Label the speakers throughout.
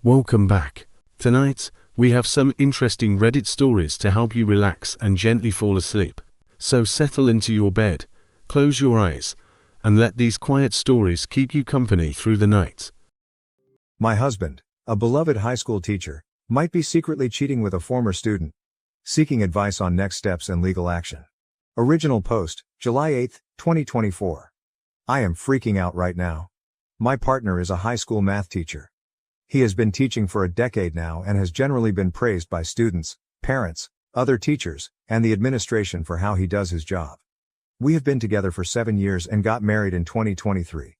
Speaker 1: Welcome back. Tonight, we have some interesting Reddit stories to help you relax and gently fall asleep. So settle into your bed, close your eyes, and let these quiet stories keep you company through the night.
Speaker 2: My husband, a beloved high school teacher, might be secretly cheating with a former student. Seeking advice on next steps and legal action. Original post, July 8, 2024. I am freaking out right now. My partner is a high school math teacher. He has been teaching for a decade now and has generally been praised by students, parents, other teachers, and the administration for how he does his job. We have been together for 7 years and got married in 2023.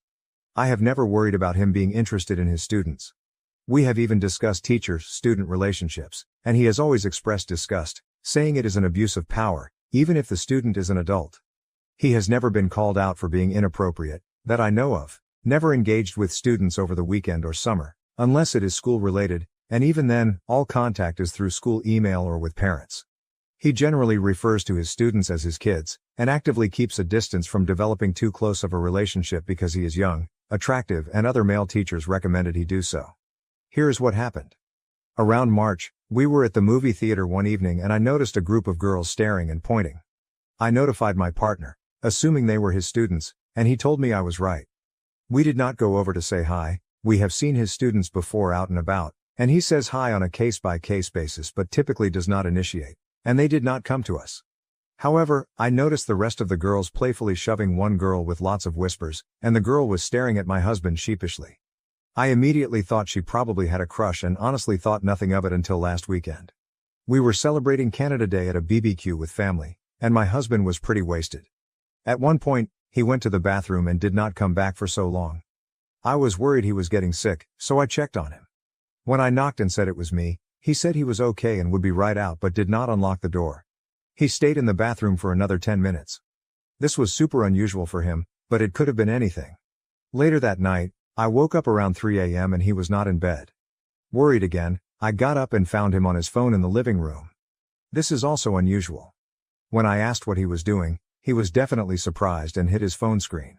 Speaker 2: I have never worried about him being interested in his students. We have even discussed teacher-student relationships, and he has always expressed disgust, saying it is an abuse of power, even if the student is an adult. He has never been called out for being inappropriate, that I know of, never engaged with students over the weekend or summer, unless it is school-related, and even then, all contact is through school email or with parents. He generally refers to his students as his kids, and actively keeps a distance from developing too close of a relationship because he is young, attractive, and other male teachers recommended he do so. Here's what happened. Around March, we were at the movie theater one evening and I noticed a group of girls staring and pointing. I notified my partner, assuming they were his students, and he told me I was right. We did not go over to say hi. We have seen his students before out and about, and he says hi on a case-by-case basis but typically does not initiate, and they did not come to us. However, I noticed the rest of the girls playfully shoving one girl with lots of whispers, and the girl was staring at my husband sheepishly. I immediately thought she probably had a crush and honestly thought nothing of it until last weekend. We were celebrating Canada Day at a BBQ with family, and my husband was pretty wasted. At one point, he went to the bathroom and did not come back for so long. I was worried he was getting sick, so I checked on him. When I knocked and said it was me, he said he was okay and would be right out but did not unlock the door. He stayed in the bathroom for another 10 minutes. This was super unusual for him, but it could have been anything. Later that night, I woke up around 3 a.m. and he was not in bed. Worried again, I got up and found him on his phone in the living room. This is also unusual. When I asked what he was doing, he was definitely surprised and hit his phone screen.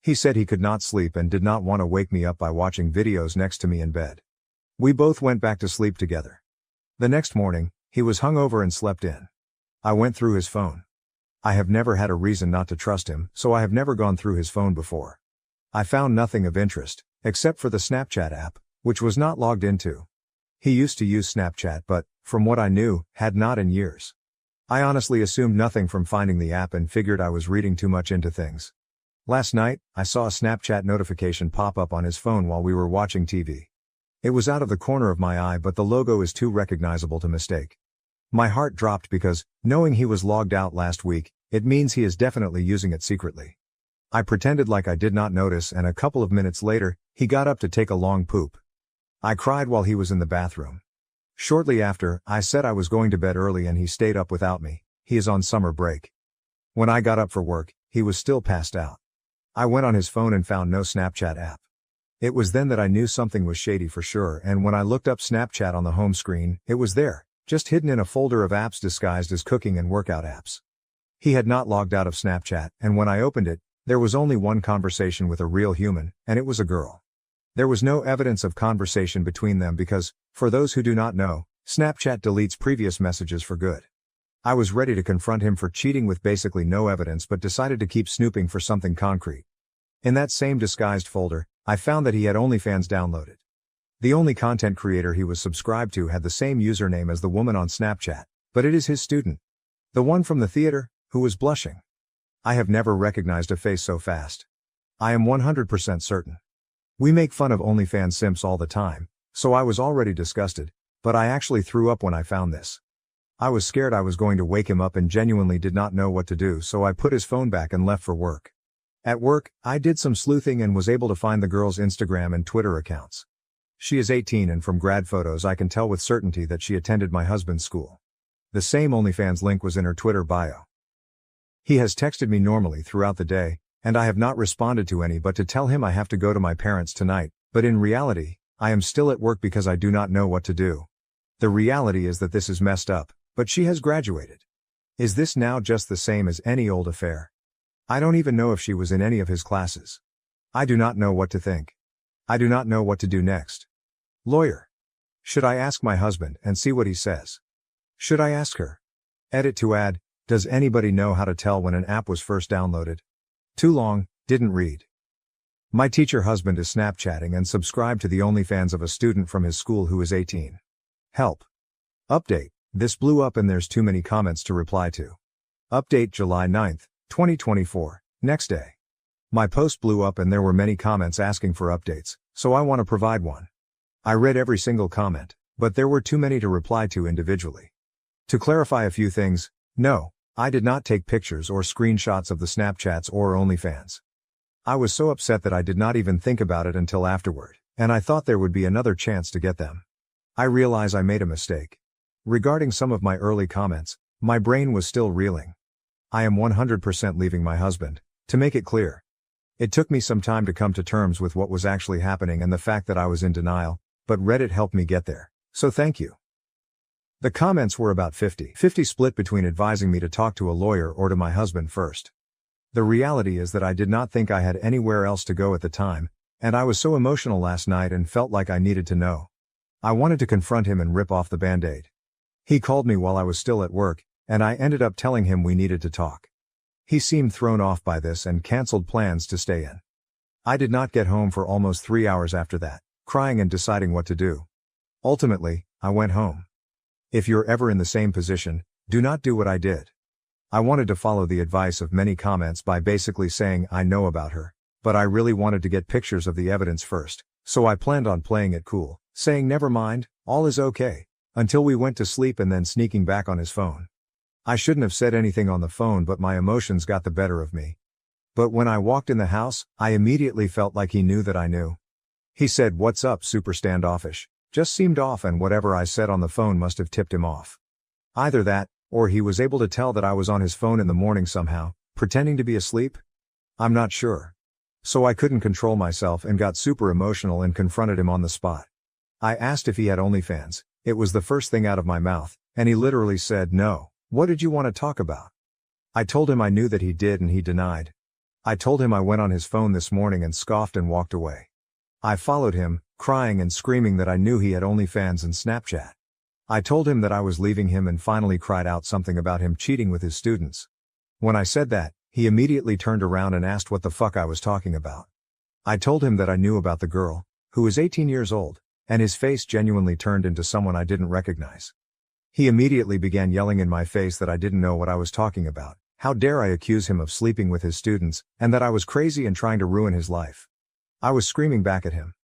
Speaker 2: He said he could not sleep and did not want to wake me up by watching videos next to me in bed. We both went back to sleep together. The next morning, he was hungover and slept in. I went through his phone. I have never had a reason not to trust him, so I have never gone through his phone before. I found nothing of interest, except for the Snapchat app, which was not logged into. He used to use Snapchat but, from what I knew, had not in years. I honestly assumed nothing from finding the app and figured I was reading too much into things. Last night, I saw a Snapchat notification pop up on his phone while we were watching TV. It was out of the corner of my eye but the logo is too recognizable to mistake. My heart dropped because, knowing he was logged out last week, it means he is definitely using it secretly. I pretended like I did not notice and a couple of minutes later, he got up to take a long poop. I cried while he was in the bathroom. Shortly after, I said I was going to bed early and he stayed up without me. He is on summer break. When I got up for work, he was still passed out. I went on his phone and found no Snapchat app. It was then that I knew something was shady for sure, and when I looked up Snapchat on the home screen, it was there, just hidden in a folder of apps disguised as cooking and workout apps. He had not logged out of Snapchat, and when I opened it, there was only one conversation with a real human, and it was a girl. There was no evidence of conversation between them because, for those who do not know, Snapchat deletes previous messages for good. I was ready to confront him for cheating with basically no evidence but decided to keep snooping for something concrete. In that same disguised folder, I found that he had OnlyFans downloaded. The only content creator he was subscribed to had the same username as the woman on Snapchat, but it is his student. The one from the theater, who was blushing. I have never recognized a face so fast. I am 100% certain. We make fun of OnlyFans simps all the time, so I was already disgusted, but I actually threw up when I found this. I was scared I was going to wake him up and genuinely did not know what to do, so I put his phone back and left for work. At work, I did some sleuthing and was able to find the girl's Instagram and Twitter accounts. She is 18 and from grad photos I can tell with certainty that she attended my husband's school. The same OnlyFans link was in her Twitter bio. He has texted me normally throughout the day, and I have not responded to any but to tell him I have to go to my parents tonight, but in reality, I am still at work because I do not know what to do. The reality is that this is messed up, but she has graduated. Is this now just the same as any old affair? I don't even know if she was in any of his classes. I do not know what to think. I do not know what to do next. Lawyer. Should I ask my husband and see what he says? Should I ask her? Edit to add, does anybody know how to tell when an app was first downloaded? Too long, didn't read. My teacher husband is Snapchatting and subscribed to the OnlyFans of a student from his school who is 18. Help. Update, this blew up and there's too many comments to reply to. Update July 9th, 2024, next day. My post blew up and there were many comments asking for updates, so I want to provide one. I read every single comment, but there were too many to reply to individually. To clarify a few things, no, I did not take pictures or screenshots of the Snapchats or OnlyFans. I was so upset that I did not even think about it until afterward, and I thought there would be another chance to get them. I realize I made a mistake. Regarding some of my early comments, my brain was still reeling. I am 100% leaving my husband, to make it clear. It took me some time to come to terms with what was actually happening and the fact that I was in denial, but Reddit helped me get there, so thank you. The comments were about 50-50 split between advising me to talk to a lawyer or to my husband first. The reality is that I did not think I had anywhere else to go at the time, and I was so emotional last night and felt like I needed to know. I wanted to confront him and rip off the band-aid. He called me while I was still at work, and I ended up telling him we needed to talk. He seemed thrown off by this and canceled plans to stay in. I did not get home for almost 3 hours after that, crying and deciding what to do. Ultimately, I went home. If you're ever in the same position, do not do what I did. I wanted to follow the advice of many comments by basically saying I know about her, but I really wanted to get pictures of the evidence first, so I planned on playing it cool, saying never mind, all is okay, until we went to sleep and then sneaking back on his phone. I shouldn't have said anything on the phone, but my emotions got the better of me. But when I walked in the house, I immediately felt like he knew that I knew. He said, "What's up, super standoffish?" Just seemed off, and whatever I said on the phone must have tipped him off. Either that, or he was able to tell that I was on his phone in the morning somehow, pretending to be asleep? I'm not sure. So I couldn't control myself and got super emotional and confronted him on the spot. I asked if he had OnlyFans. It was the first thing out of my mouth, and he literally said no. What did you want to talk about? I told him I knew that he did and he denied. I told him I went on his phone this morning and scoffed and walked away. I followed him, crying and screaming that I knew he had OnlyFans and Snapchat. I told him that I was leaving him and finally cried out something about him cheating with his students. When I said that, he immediately turned around and asked what the fuck I was talking about. I told him that I knew about the girl, who is 18 years old, and his face genuinely turned into someone I didn't recognize. He immediately began yelling in my face that I didn't know what I was talking about, how dare I accuse him of sleeping with his students, and that I was crazy and trying to ruin his life. I was screaming back at him.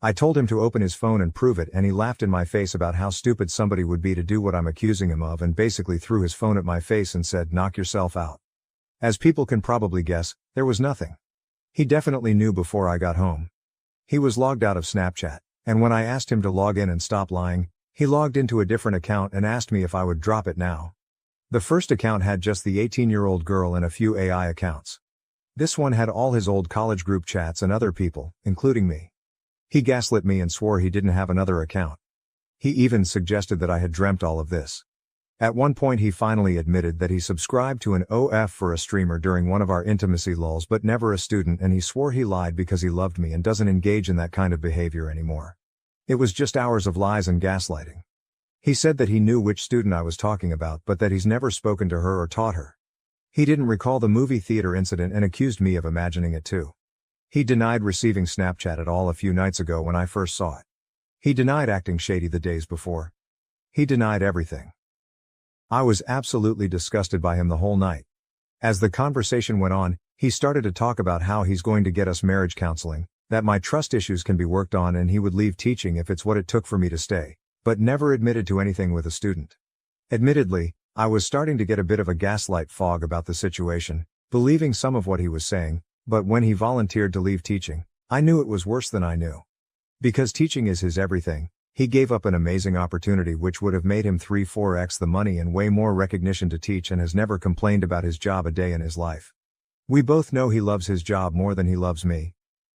Speaker 2: I told him to open his phone and prove it, and he laughed in my face about how stupid somebody would be to do what I'm accusing him of, and basically threw his phone at my face and said, "Knock yourself out." As people can probably guess, there was nothing. He definitely knew before I got home. He was logged out of Snapchat, and when I asked him to log in and stop lying, he logged into a different account and asked me if I would drop it now. The first account had just the 18-year-old girl and a few AI accounts. This one had all his old college group chats and other people, including me. He gaslit me and swore he didn't have another account. He even suggested that I had dreamt all of this. At one point he finally admitted that he subscribed to an OF for a streamer during one of our intimacy lulls but never a student, and he swore he lied because he loved me and doesn't engage in that kind of behavior anymore. It was just hours of lies and gaslighting. He said that he knew which student I was talking about, but that he's never spoken to her or taught her. He didn't recall the movie theater incident and accused me of imagining it too. He denied receiving Snapchat at all a few nights ago when I first saw it. He denied acting shady the days before. He denied everything. I was absolutely disgusted by him the whole night. As the conversation went on, he started to talk about how he's going to get us marriage counseling, that my trust issues can be worked on, and he would leave teaching if it's what it took for me to stay, but never admitted to anything with a student. Admittedly, I was starting to get a bit of a gaslight fog about the situation, believing some of what he was saying, but when he volunteered to leave teaching, I knew it was worse than I knew. Because teaching is his everything, he gave up an amazing opportunity which would have made him 3-4x the money and way more recognition to teach, and has never complained about his job a day in his life. We both know he loves his job more than he loves me.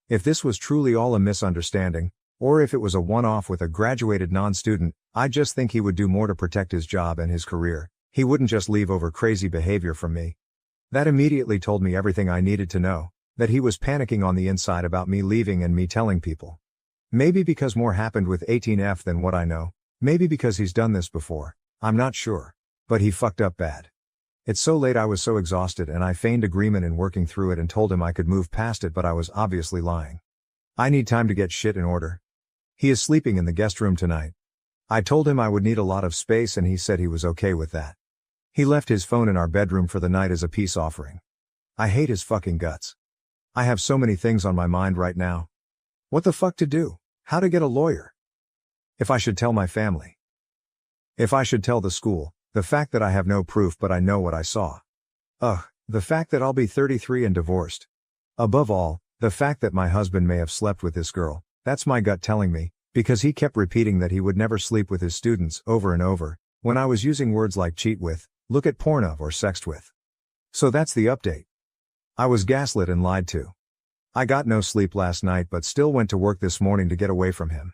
Speaker 2: If this was truly all a misunderstanding, or if it was a one-off with a graduated non-student, I just think he would do more to protect his job and his career. He wouldn't just leave over crazy behavior from me. That immediately told me everything I needed to know, that he was panicking on the inside about me leaving and me telling people. Maybe because more happened with 18F than what I know, maybe because he's done this before, I'm not sure. But he fucked up bad. It's so late, I was so exhausted, and I feigned agreement in working through it and told him I could move past it, but I was obviously lying. I need time to get shit in order. He is sleeping in the guest room tonight. I told him I would need a lot of space and he said he was okay with that. He left his phone in our bedroom for the night as a peace offering. I hate his fucking guts. I have so many things on my mind right now. What the fuck to do? How to get a lawyer? If I should tell my family. If I should tell the school, the fact that I have no proof but I know what I saw. The fact that I'll be 33 and divorced. Above all, the fact that my husband may have slept with this girl, that's my gut telling me, because he kept repeating that he would never sleep with his students over and over, when I was using words like cheat with, look at porn of, or sext with. So that's the update. I was gaslit and lied to. I got no sleep last night but still went to work this morning to get away from him.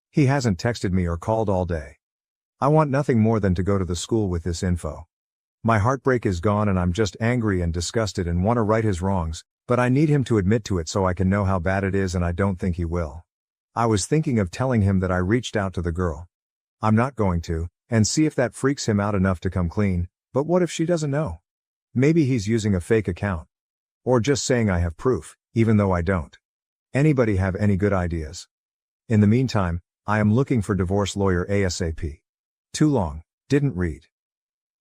Speaker 2: He hasn't texted me or called all day. I want nothing more than to go to the school with this info. My heartbreak is gone and I'm just angry and disgusted and want to right his wrongs, but I need him to admit to it so I can know how bad it is, and I don't think he will. I was thinking of telling him that I reached out to the girl. I'm not going to, and see if that freaks him out enough to come clean, but what if she doesn't know? Maybe he's using a fake account. Or just saying I have proof, even though I don't. Anybody have any good ideas? In the meantime, I am looking for divorce lawyer ASAP. Too long, didn't read.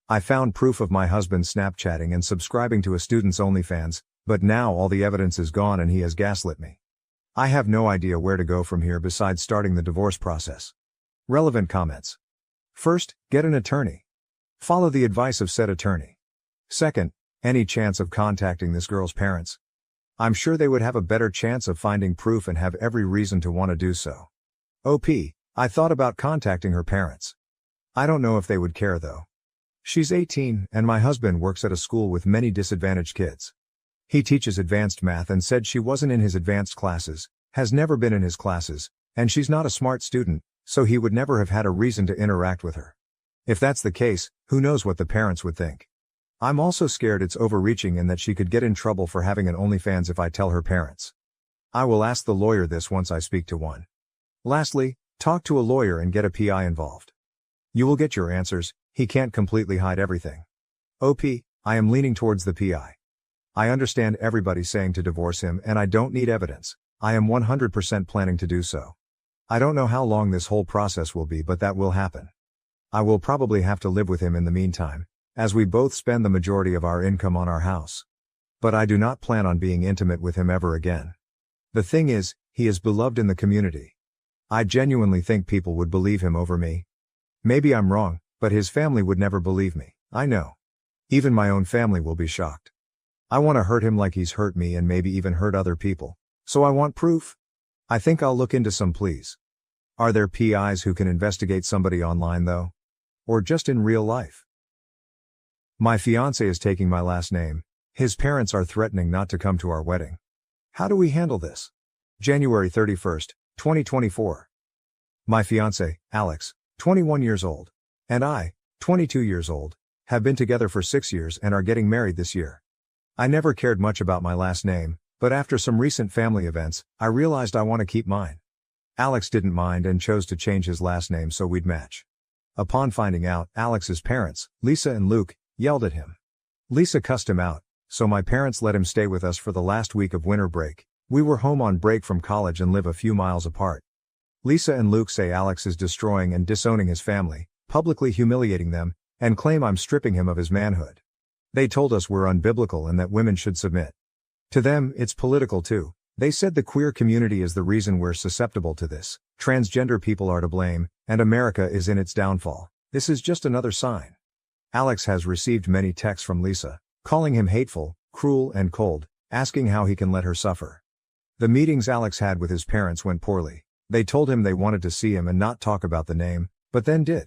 Speaker 2: I found proof of my husband Snapchatting and subscribing to a student's OnlyFans, but now all the evidence is gone and he has gaslit me. I have no idea where to go from here besides starting the divorce process. Relevant comments. First, get an attorney. Follow the advice of said attorney. Second, any chance of contacting this girl's parents? I'm sure they would have a better chance of finding proof and have every reason to want to do so. OP, I thought about contacting her parents. I don't know if they would care though. She's 18, and my husband works at a school with many disadvantaged kids. He teaches advanced math and said she wasn't in his advanced classes, has never been in his classes, and she's not a smart student, so he would never have had a reason to interact with her. If that's the case, who knows what the parents would think. I'm also scared it's overreaching and that she could get in trouble for having an OnlyFans if I tell her parents. I will ask the lawyer this once I speak to one. Lastly, talk to a lawyer and get a PI involved. You will get your answers, he can't completely hide everything. OP, I am leaning towards the PI. I understand everybody saying to divorce him and I don't need evidence, I am 100% planning to do so. I don't know how long this whole process will be, but that will happen. I will probably have to live with him in the meantime, as we both spend the majority of our income on our house. But I do not plan on being intimate with him ever again. The thing is, he is beloved in the community. I genuinely think people would believe him over me. Maybe I'm wrong, but his family would never believe me, I know. Even my own family will be shocked. I want to hurt him like he's hurt me and maybe even hurt other people, so I want proof. I think I'll look into some pleas. Are there PIs who can investigate somebody online though? Or just in real life? My fiancé is taking my last name. His parents are threatening not to come to our wedding. How do we handle this? January 31st, 2024. My fiancé, Alex, 21 years old, and I, 22 years old, have been together for 6 years and are getting married this year. I never cared much about my last name, but after some recent family events, I realized I want to keep mine. Alex didn't mind and chose to change his last name so we'd match. Upon finding out, Alex's parents, Lisa and Luke, yelled at him. Lisa cussed him out, so my parents let him stay with us for the last week of winter break. We were home on break from college and live a few miles apart. Lisa and Luke say Alex is destroying and disowning his family, publicly humiliating them, and claim I'm stripping him of his manhood. They told us we're unbiblical and that women should submit. To them, it's political too. They said the queer community is the reason we're susceptible to this, transgender people are to blame, and America is in its downfall. This is just another sign. Alex has received many texts from Lisa, calling him hateful, cruel and cold, asking how he can let her suffer. The meetings Alex had with his parents went poorly. They told him they wanted to see him and not talk about the name, but then did.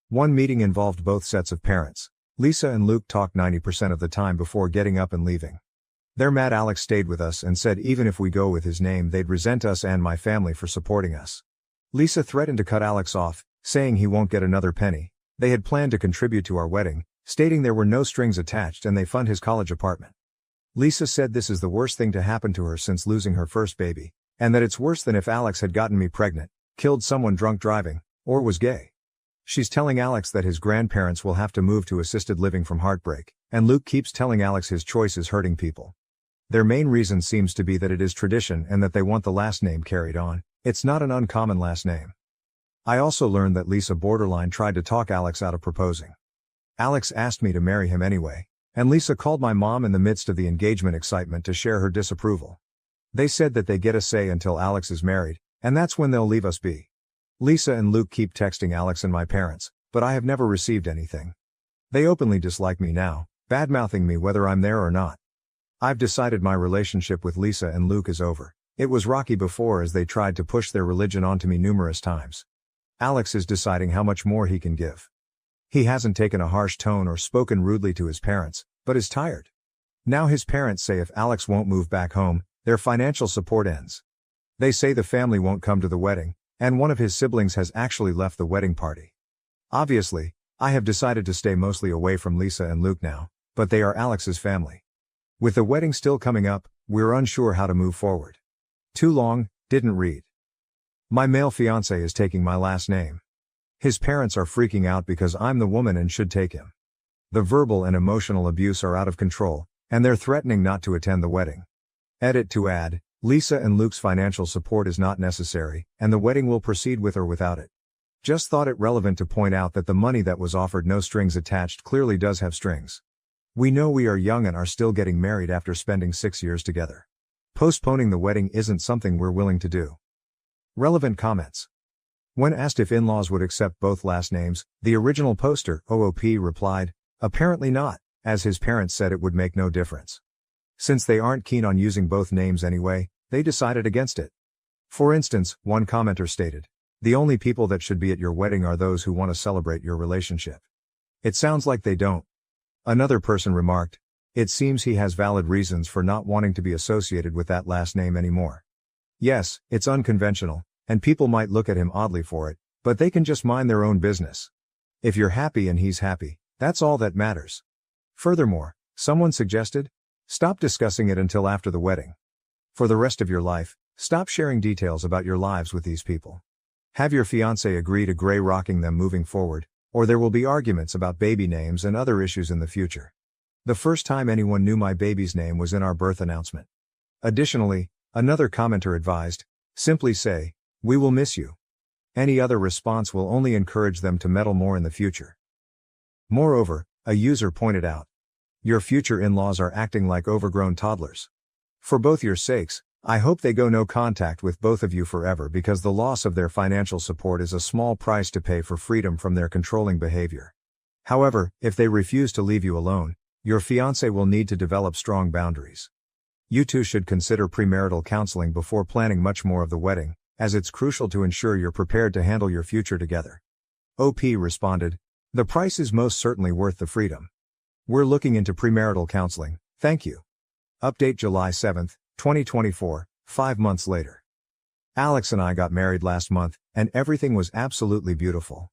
Speaker 2: One meeting involved both sets of parents. Lisa and Luke talked 90% of the time before getting up and leaving. They're mad Alex stayed with us and said even if we go with his name they'd resent us and my family for supporting us. Lisa threatened to cut Alex off, saying he won't get another penny. They had planned to contribute to our wedding, stating there were no strings attached and they fund his college apartment. Lisa said this is the worst thing to happen to her since losing her first baby, And that it's worse than if Alex had gotten me pregnant, killed someone drunk driving, or was gay. She's telling Alex that his grandparents will have to move to assisted living from heartbreak, and Luke keeps telling Alex his choice is hurting people. Their main reason seems to be that it is tradition and that they want the last name carried on. It's not an uncommon last name. I also learned that Lisa borderline tried to talk Alex out of proposing. Alex asked me to marry him anyway, and Lisa called my mom in the midst of the engagement excitement to share her disapproval. They said that they get a say until Alex is married, and that's when they'll leave us be. Lisa and Luke keep texting Alex and my parents, but I have never received anything. They openly dislike me now, bad-mouthing me whether I'm there or not. I've decided my relationship with Lisa and Luke is over. It was rocky before as they tried to push their religion onto me numerous times. Alex is deciding how much more he can give. He hasn't taken a harsh tone or spoken rudely to his parents, but is tired. Now his parents say if Alex won't move back home, their financial support ends. They say the family won't come to the wedding, and one of his siblings has actually left the wedding party. Obviously, I have decided to stay mostly away from Lisa and Luke now, but they are Alex's family. With the wedding still coming up, we're unsure how to move forward. Too long, didn't read. My male fiancé is taking my last name. His parents are freaking out because I'm the woman and should take him. The verbal and emotional abuse are out of control, and they're threatening not to attend the wedding. Edit to add, Lisa and Luke's financial support is not necessary, and the wedding will proceed with or without it. Just thought it relevant to point out that the money that was offered no strings attached clearly does have strings. We know we are young and are still getting married after spending 6 years together. Postponing the wedding isn't something we're willing to do. Relevant comments. When asked if in-laws would accept both last names, the original poster, OOP, replied, apparently not, as his parents said it would make no difference. Since they aren't keen on using both names anyway, they decided against it. For instance, one commenter stated, the only people that should be at your wedding are those who want to celebrate your relationship. It sounds like they don't. Another person remarked, it seems he has valid reasons for not wanting to be associated with that last name anymore. Yes, it's unconventional, and people might look at him oddly for it, but they can just mind their own business. If you're happy and he's happy, that's all that matters. Furthermore, someone suggested, stop discussing it until after the wedding. For the rest of your life, stop sharing details about your lives with these people. Have your fiancé agree to gray rocking them moving forward, or there will be arguments about baby names and other issues in the future. The first time anyone knew my baby's name was in our birth announcement. Additionally, another commenter advised, simply say, we will miss you. Any other response will only encourage them to meddle more in the future. Moreover, a user pointed out, your future in-laws are acting like overgrown toddlers. For both your sakes, I hope they go no contact with both of you forever because the loss of their financial support is a small price to pay for freedom from their controlling behavior. However, if they refuse to leave you alone, your fiancé will need to develop strong boundaries. You two should consider premarital counseling before planning much more of the wedding, as it's crucial to ensure you're prepared to handle your future together. OP responded, the price is most certainly worth the freedom. We're looking into premarital counseling, thank you. Update July 7, 2024, 5 months later. Alex and I got married last month, and everything was absolutely beautiful.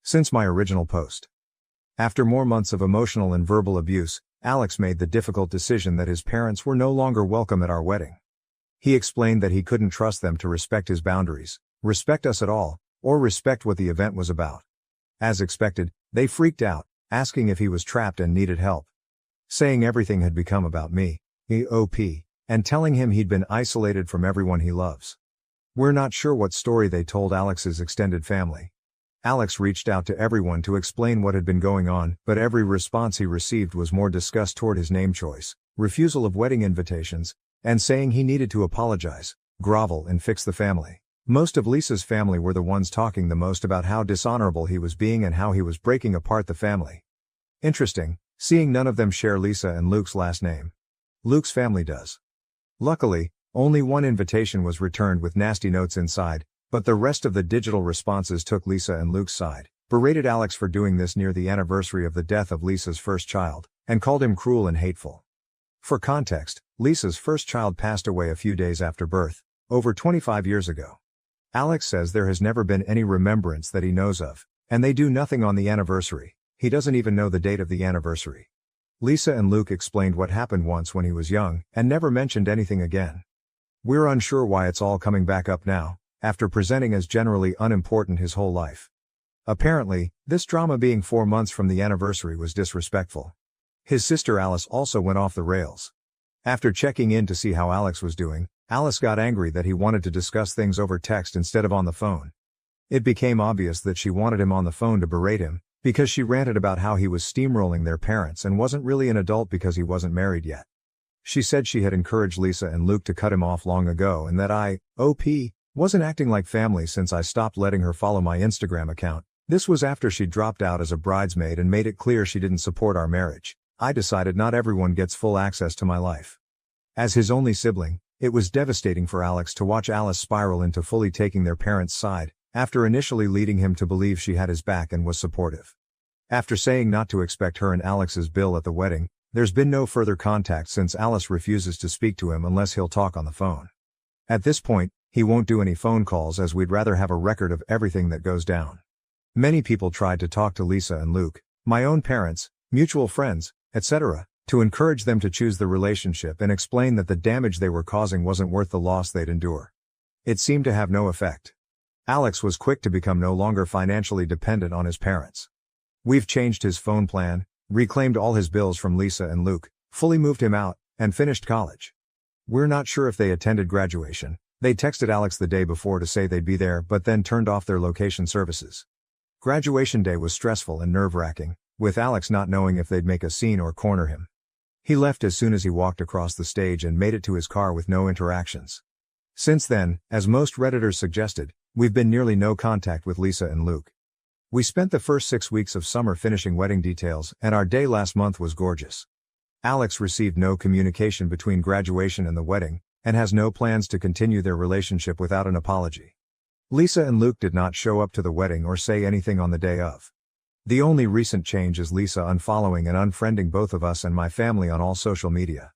Speaker 2: Since my original post. After more months of emotional and verbal abuse, Alex made the difficult decision that his parents were no longer welcome at our wedding. He explained that he couldn't trust them to respect his boundaries, respect us at all, or respect what the event was about. As expected, they freaked out, asking if he was trapped and needed help. Saying everything had become about me, EOP, and telling him he'd been isolated from everyone he loves. We're not sure what story they told Alex's extended family. Alex reached out to everyone to explain what had been going on, but every response he received was more disgust toward his name choice, refusal of wedding invitations, and saying he needed to apologize, grovel and fix the family. Most of Lisa's family were the ones talking the most about how dishonorable he was being and how he was breaking apart the family. Interesting, seeing none of them share Lisa and Luke's last name. Luke's family does. Luckily, only one invitation was returned with nasty notes inside, but the rest of the digital responses took Lisa and Luke's side, berated Alex for doing this near the anniversary of the death of Lisa's first child, and called him cruel and hateful. For context, Lisa's first child passed away a few days after birth, over 25 years ago. Alex says there has never been any remembrance that he knows of, and they do nothing on the anniversary. He doesn't even know the date of the anniversary. Lisa and Luke explained what happened once when he was young, and never mentioned anything again. We're unsure why it's all coming back up now, after presenting as generally unimportant his whole life. Apparently, this drama being 4 months from the anniversary was disrespectful. His sister Alice also went off the rails. After checking in to see how Alex was doing, Alice got angry that he wanted to discuss things over text instead of on the phone. It became obvious that she wanted him on the phone to berate him, because she ranted about how he was steamrolling their parents and wasn't really an adult because he wasn't married yet. She said she had encouraged Lisa and Luke to cut him off long ago and that I, wasn't acting like family since I stopped letting her follow my Instagram account. This was after she dropped out as a bridesmaid and made it clear she didn't support our marriage. I decided not everyone gets full access to my life. As his only sibling, it was devastating for Alex to watch Alice spiral into fully taking their parents' side, after initially leading him to believe she had his back and was supportive. After saying not to expect her and Alex's bill at the wedding, there's been no further contact since Alice refuses to speak to him unless he'll talk on the phone. At this point, he won't do any phone calls as we'd rather have a record of everything that goes down. Many people tried to talk to Lisa and Luke, my own parents, mutual friends, etc., to encourage them to choose the relationship and explain that the damage they were causing wasn't worth the loss they'd endure. It seemed to have no effect. Alex was quick to become no longer financially dependent on his parents. We've changed his phone plan, reclaimed all his bills from Lisa and Luke, fully moved him out, and finished college. We're not sure if they attended graduation. They texted Alex the day before to say they'd be there but then turned off their location services. Graduation day was stressful and nerve-wracking, with Alex not knowing if they'd make a scene or corner him. He left as soon as he walked across the stage and made it to his car with no interactions. Since then, as most Redditors suggested, we've been nearly no contact with Lisa and Luke. We spent the first 6 weeks of summer finishing wedding details and our day last month was gorgeous. Alex received no communication between graduation and the wedding, and has no plans to continue their relationship without an apology. Lisa and Luke did not show up to the wedding or say anything on the day of. The only recent change is Lisa unfollowing and unfriending both of us and my family on all social media.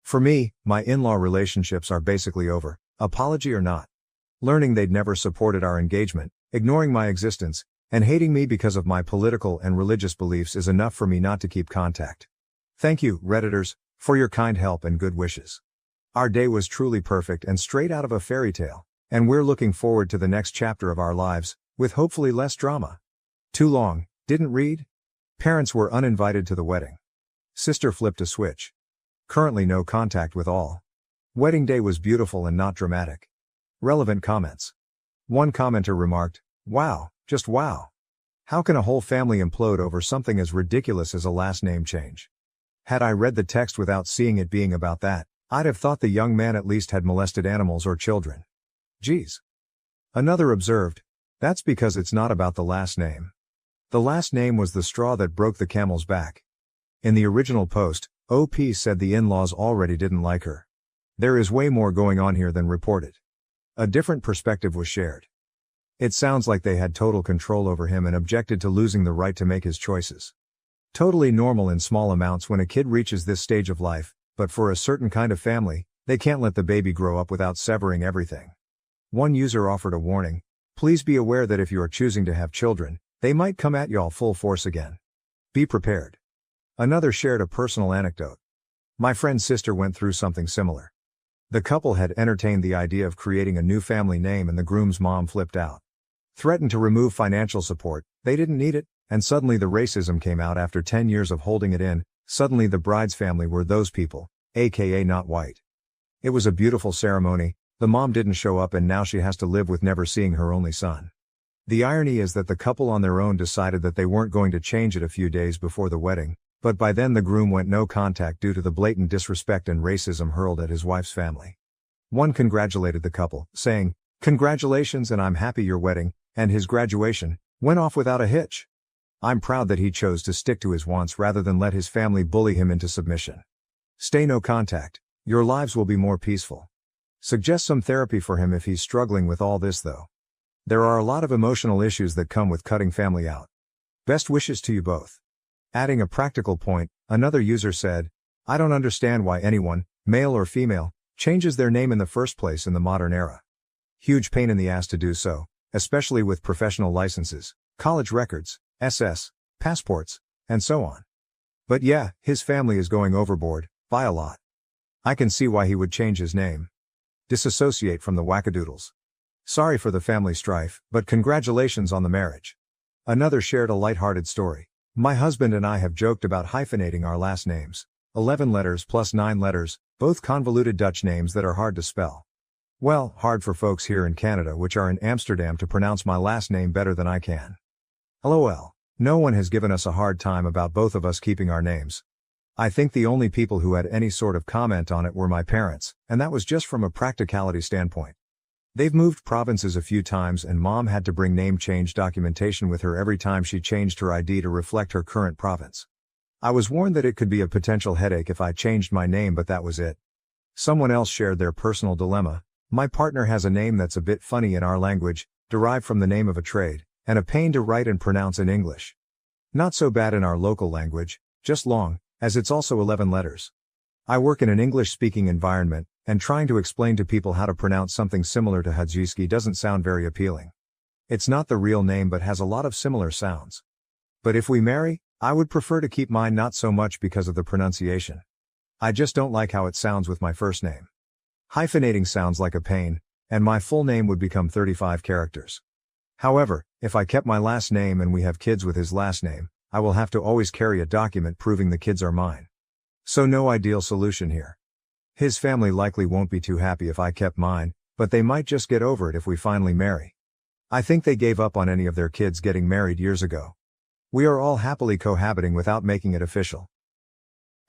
Speaker 2: For me, my in-law relationships are basically over, apology or not. Learning they'd never supported our engagement, ignoring my existence, and hating me because of my political and religious beliefs is enough for me not to keep contact. Thank you, Redditors, for your kind help and good wishes. Our day was truly perfect and straight out of a fairy tale, and we're looking forward to the next chapter of our lives, with hopefully less drama. Too long, didn't read? Parents were uninvited to the wedding. Sister flipped a switch. Currently no contact with all. Wedding day was beautiful and not dramatic. Relevant comments. One commenter remarked, "Wow, just wow. How can a whole family implode over something as ridiculous as a last name change?" Had I read the text without seeing it being about that, I'd have thought the young man at least had molested animals or children. Geez. Another observed, "That's because it's not about the last name. The last name was the straw that broke the camel's back." In the original post, OP said the in-laws already didn't like her. There is way more going on here than reported. A different perspective was shared. It sounds like they had total control over him and objected to losing the right to make his choices. Totally normal in small amounts when a kid reaches this stage of life, but for a certain kind of family, they can't let the baby grow up without severing everything. One user offered a warning, "Please be aware that if you are choosing to have children, they might come at y'all full force again. Be prepared." Another shared a personal anecdote. My friend's sister went through something similar. The couple had entertained the idea of creating a new family name and the groom's mom flipped out. Threatened to remove financial support, they didn't need it, and suddenly the racism came out after 10 years of holding it in. Suddenly the bride's family were those people, aka not white. It was a beautiful ceremony, the mom didn't show up and now she has to live with never seeing her only son. The irony is that the couple on their own decided that they weren't going to change it a few days before the wedding, but by then the groom went no contact due to the blatant disrespect and racism hurled at his wife's family. One congratulated the couple, saying, "Congratulations and I'm happy your wedding, and his graduation, went off without a hitch. I'm proud that he chose to stick to his wants rather than let his family bully him into submission. Stay no contact, your lives will be more peaceful." Suggest some therapy for him if he's struggling with all this though. There are a lot of emotional issues that come with cutting family out. Best wishes to you both. Adding a practical point, another user said, "I don't understand why anyone, male or female, changes their name in the first place in the modern era. Huge pain in the ass to do so, especially with professional licenses, college records, SS, passports, and so on. But yeah, his family is going overboard, by a lot. I can see why he would change his name. Disassociate from the wackadoodles. Sorry for the family strife, but congratulations on the marriage. Another shared a light-hearted story. My husband and I have joked about hyphenating our last names. 11 letters plus 9 letters, both convoluted Dutch names that are hard to spell. Well, hard for folks here in Canada which are in Amsterdam to pronounce my last name better than I can. LOL. No one has given us a hard time about both of us keeping our names. I think the only people who had any sort of comment on it were my parents, and that was just from a practicality standpoint. They've moved provinces a few times and mom had to bring name change documentation with her every time she changed her ID to reflect her current province. I was warned that it could be a potential headache if I changed my name, but that was it. Someone else shared their personal dilemma. My partner has a name that's a bit funny in our language, derived from the name of a trade, and a pain to write and pronounce in English. Not so bad in our local language, just long, as it's also 11 letters. I work in an English-speaking environment, and trying to explain to people how to pronounce something similar to Hadzhiski doesn't sound very appealing. It's not the real name but has a lot of similar sounds. But if we marry, I would prefer to keep mine, not so much because of the pronunciation. I just don't like how it sounds with my first name. Hyphenating sounds like a pain, and my full name would become 35 characters. However, if I kept my last name and we have kids with his last name, I will have to always carry a document proving the kids are mine. So no ideal solution here. His family likely won't be too happy if I kept mine, but they might just get over it if we finally marry. I think they gave up on any of their kids getting married years ago. We are all happily cohabiting without making it official.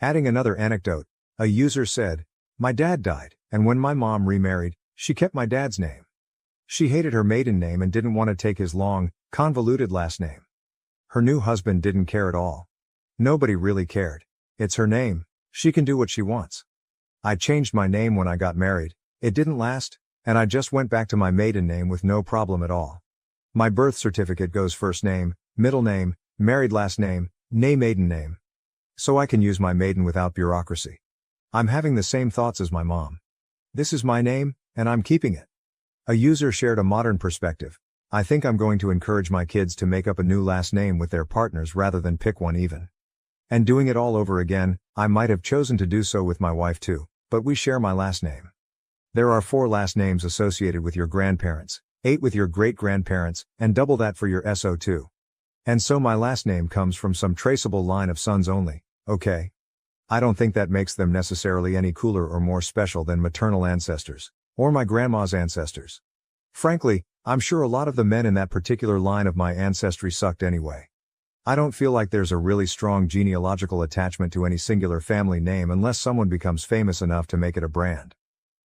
Speaker 2: Adding another anecdote, a user said, "My dad died, and when my mom remarried, she kept my dad's name. She hated her maiden name and didn't want to take his long, convoluted last name. Her new husband didn't care at all. Nobody really cared. It's her name, she can do what she wants. I changed my name when I got married, it didn't last, and I just went back to my maiden name with no problem at all. My birth certificate goes first name, middle name, married last name, maiden name. So I can use my maiden without bureaucracy. I'm having the same thoughts as my mom. This is my name, and I'm keeping it." A user shared a modern perspective. "I think I'm going to encourage my kids to make up a new last name with their partners rather than pick one even. And doing it all over again, I might have chosen to do so with my wife too, but we share my last name. There are 4 last names associated with your grandparents, 8 with your great-grandparents, and double that for your SO2. And so my last name comes from some traceable line of sons only, okay? I don't think that makes them necessarily any cooler or more special than maternal ancestors, or my grandma's ancestors. Frankly, I'm sure a lot of the men in that particular line of my ancestry sucked anyway. I don't feel like there's a really strong genealogical attachment to any singular family name unless someone becomes famous enough to make it a brand.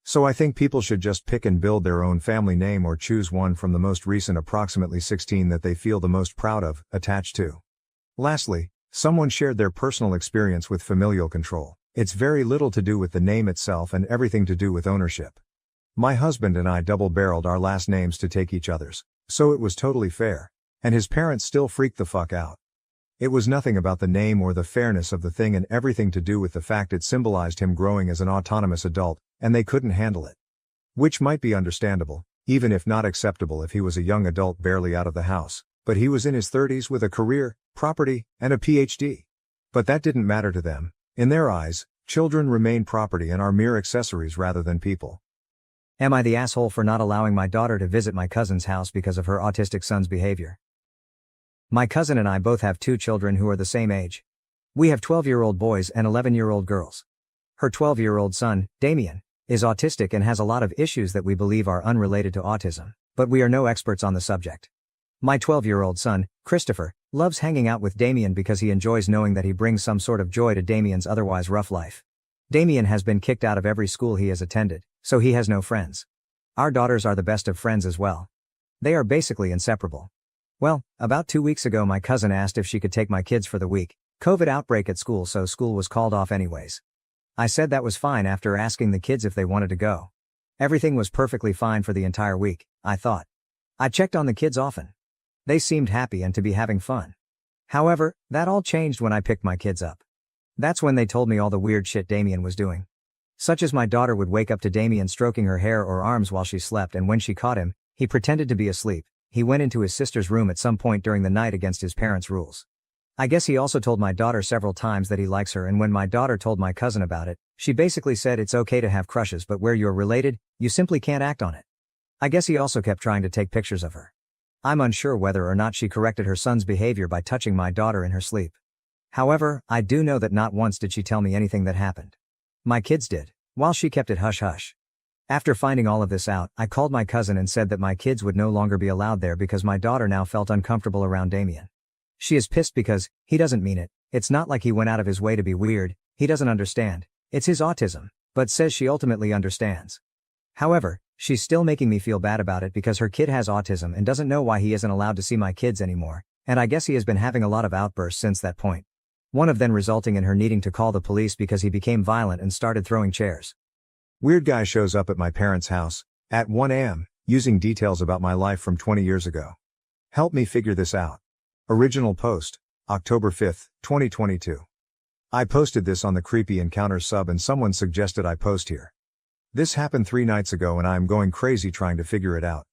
Speaker 2: So I think people should just pick and build their own family name or choose one from the most recent approximately 16 that they feel the most proud of, attached to." Lastly, someone shared their personal experience with familial control. "It's very little to do with the name itself and everything to do with ownership. My husband and I double-barreled our last names to take each other's, so it was totally fair. And his parents still freaked the fuck out. It was nothing about the name or the fairness of the thing and everything to do with the fact it symbolized him growing as an autonomous adult, and they couldn't handle it. Which might be understandable, even if not acceptable if he was a young adult barely out of the house, but he was in his 30s with a career, property, and a PhD. But that didn't matter to them. In their eyes, children remain property and are mere accessories rather than people."
Speaker 3: Am I the asshole for not allowing my daughter to visit my cousin's house because of her autistic son's behavior? My cousin and I both have 2 children who are the same age. We have 12-year-old boys and 11-year-old girls. Her 12-year-old son, Damien, is autistic and has a lot of issues that we believe are unrelated to autism, but we are no experts on the subject. My 12-year-old son, Christopher, loves hanging out with Damien because he enjoys knowing that he brings some sort of joy to Damien's otherwise rough life. Damien has been kicked out of every school he has attended, so he has no friends. Our daughters are the best of friends as well. They are basically inseparable. Well, about 2 weeks ago my cousin asked if she could take my kids for the week. COVID outbreak at school, so school was called off anyways. I said that was fine after asking the kids if they wanted to go. Everything was perfectly fine for the entire week, I thought. I checked on the kids often. They seemed happy and to be having fun. However, that all changed when I picked my kids up. That's when they told me all the weird shit Damien was doing. Such as my daughter would wake up to Damien stroking her hair or arms while she slept, and when she caught him, he pretended to be asleep. He went into his sister's room at some point during the night against his parents' rules. I guess he also told my daughter several times that he likes her, and when my daughter told my cousin about it, She basically said it's okay to have crushes, but where you're related, you simply can't act on it. I guess he also kept trying to take pictures of her. I'm unsure whether or not she corrected her son's behavior by touching my daughter in her sleep. However, I do know that not once did she tell me anything that happened. My kids did, while she kept it hush-hush. After finding all of this out, I called my cousin and said that my kids would no longer be allowed there because my daughter now felt uncomfortable around Damien. She is pissed because he doesn't mean it. It's not like he went out of his way to be weird, he doesn't understand. It's his autism, but says she ultimately understands. However, she's still making me feel bad about it because her kid has autism and doesn't know why he isn't allowed to see my kids anymore, and I guess he has been having a lot of outbursts since that point. One of them resulting in her needing to call the police because he became violent and started throwing chairs.
Speaker 2: Weird guy shows up at my parents' house at 1 a.m., using details about my life from 20 years ago. Help me figure this out. Original post, October 5, 2022. I posted this on the Creepy Encounters sub and someone suggested I post here. This happened 3 nights ago and I'm going crazy trying to figure it out.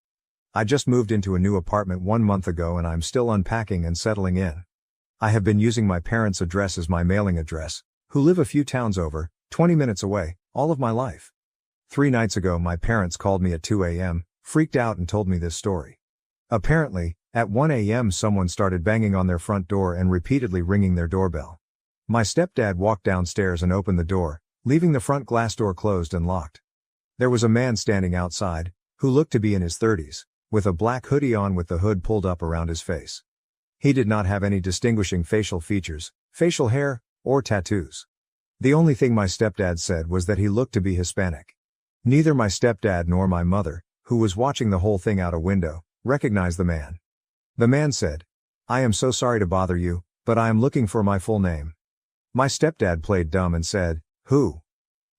Speaker 2: I just moved into a new apartment 1 month ago and I'm still unpacking and settling in. I have been using my parents' address as my mailing address, who live a few towns over, 20 minutes away, all of my life. 3 nights ago my parents called me at 2 a.m., freaked out and told me this story. Apparently, at 1 a.m. someone started banging on their front door and repeatedly ringing their doorbell. My stepdad walked downstairs and opened the door, leaving the front glass door closed and locked. There was a man standing outside, who looked to be in his 30s, with a black hoodie on with the hood pulled up around his face. He did not have any distinguishing facial features, facial hair, or tattoos. The only thing my stepdad said was that he looked to be Hispanic. Neither my stepdad nor my mother, who was watching the whole thing out a window, recognized the man. The man said, "I am so sorry to bother you, but I am looking for my full name." My stepdad played dumb and said, "Who?"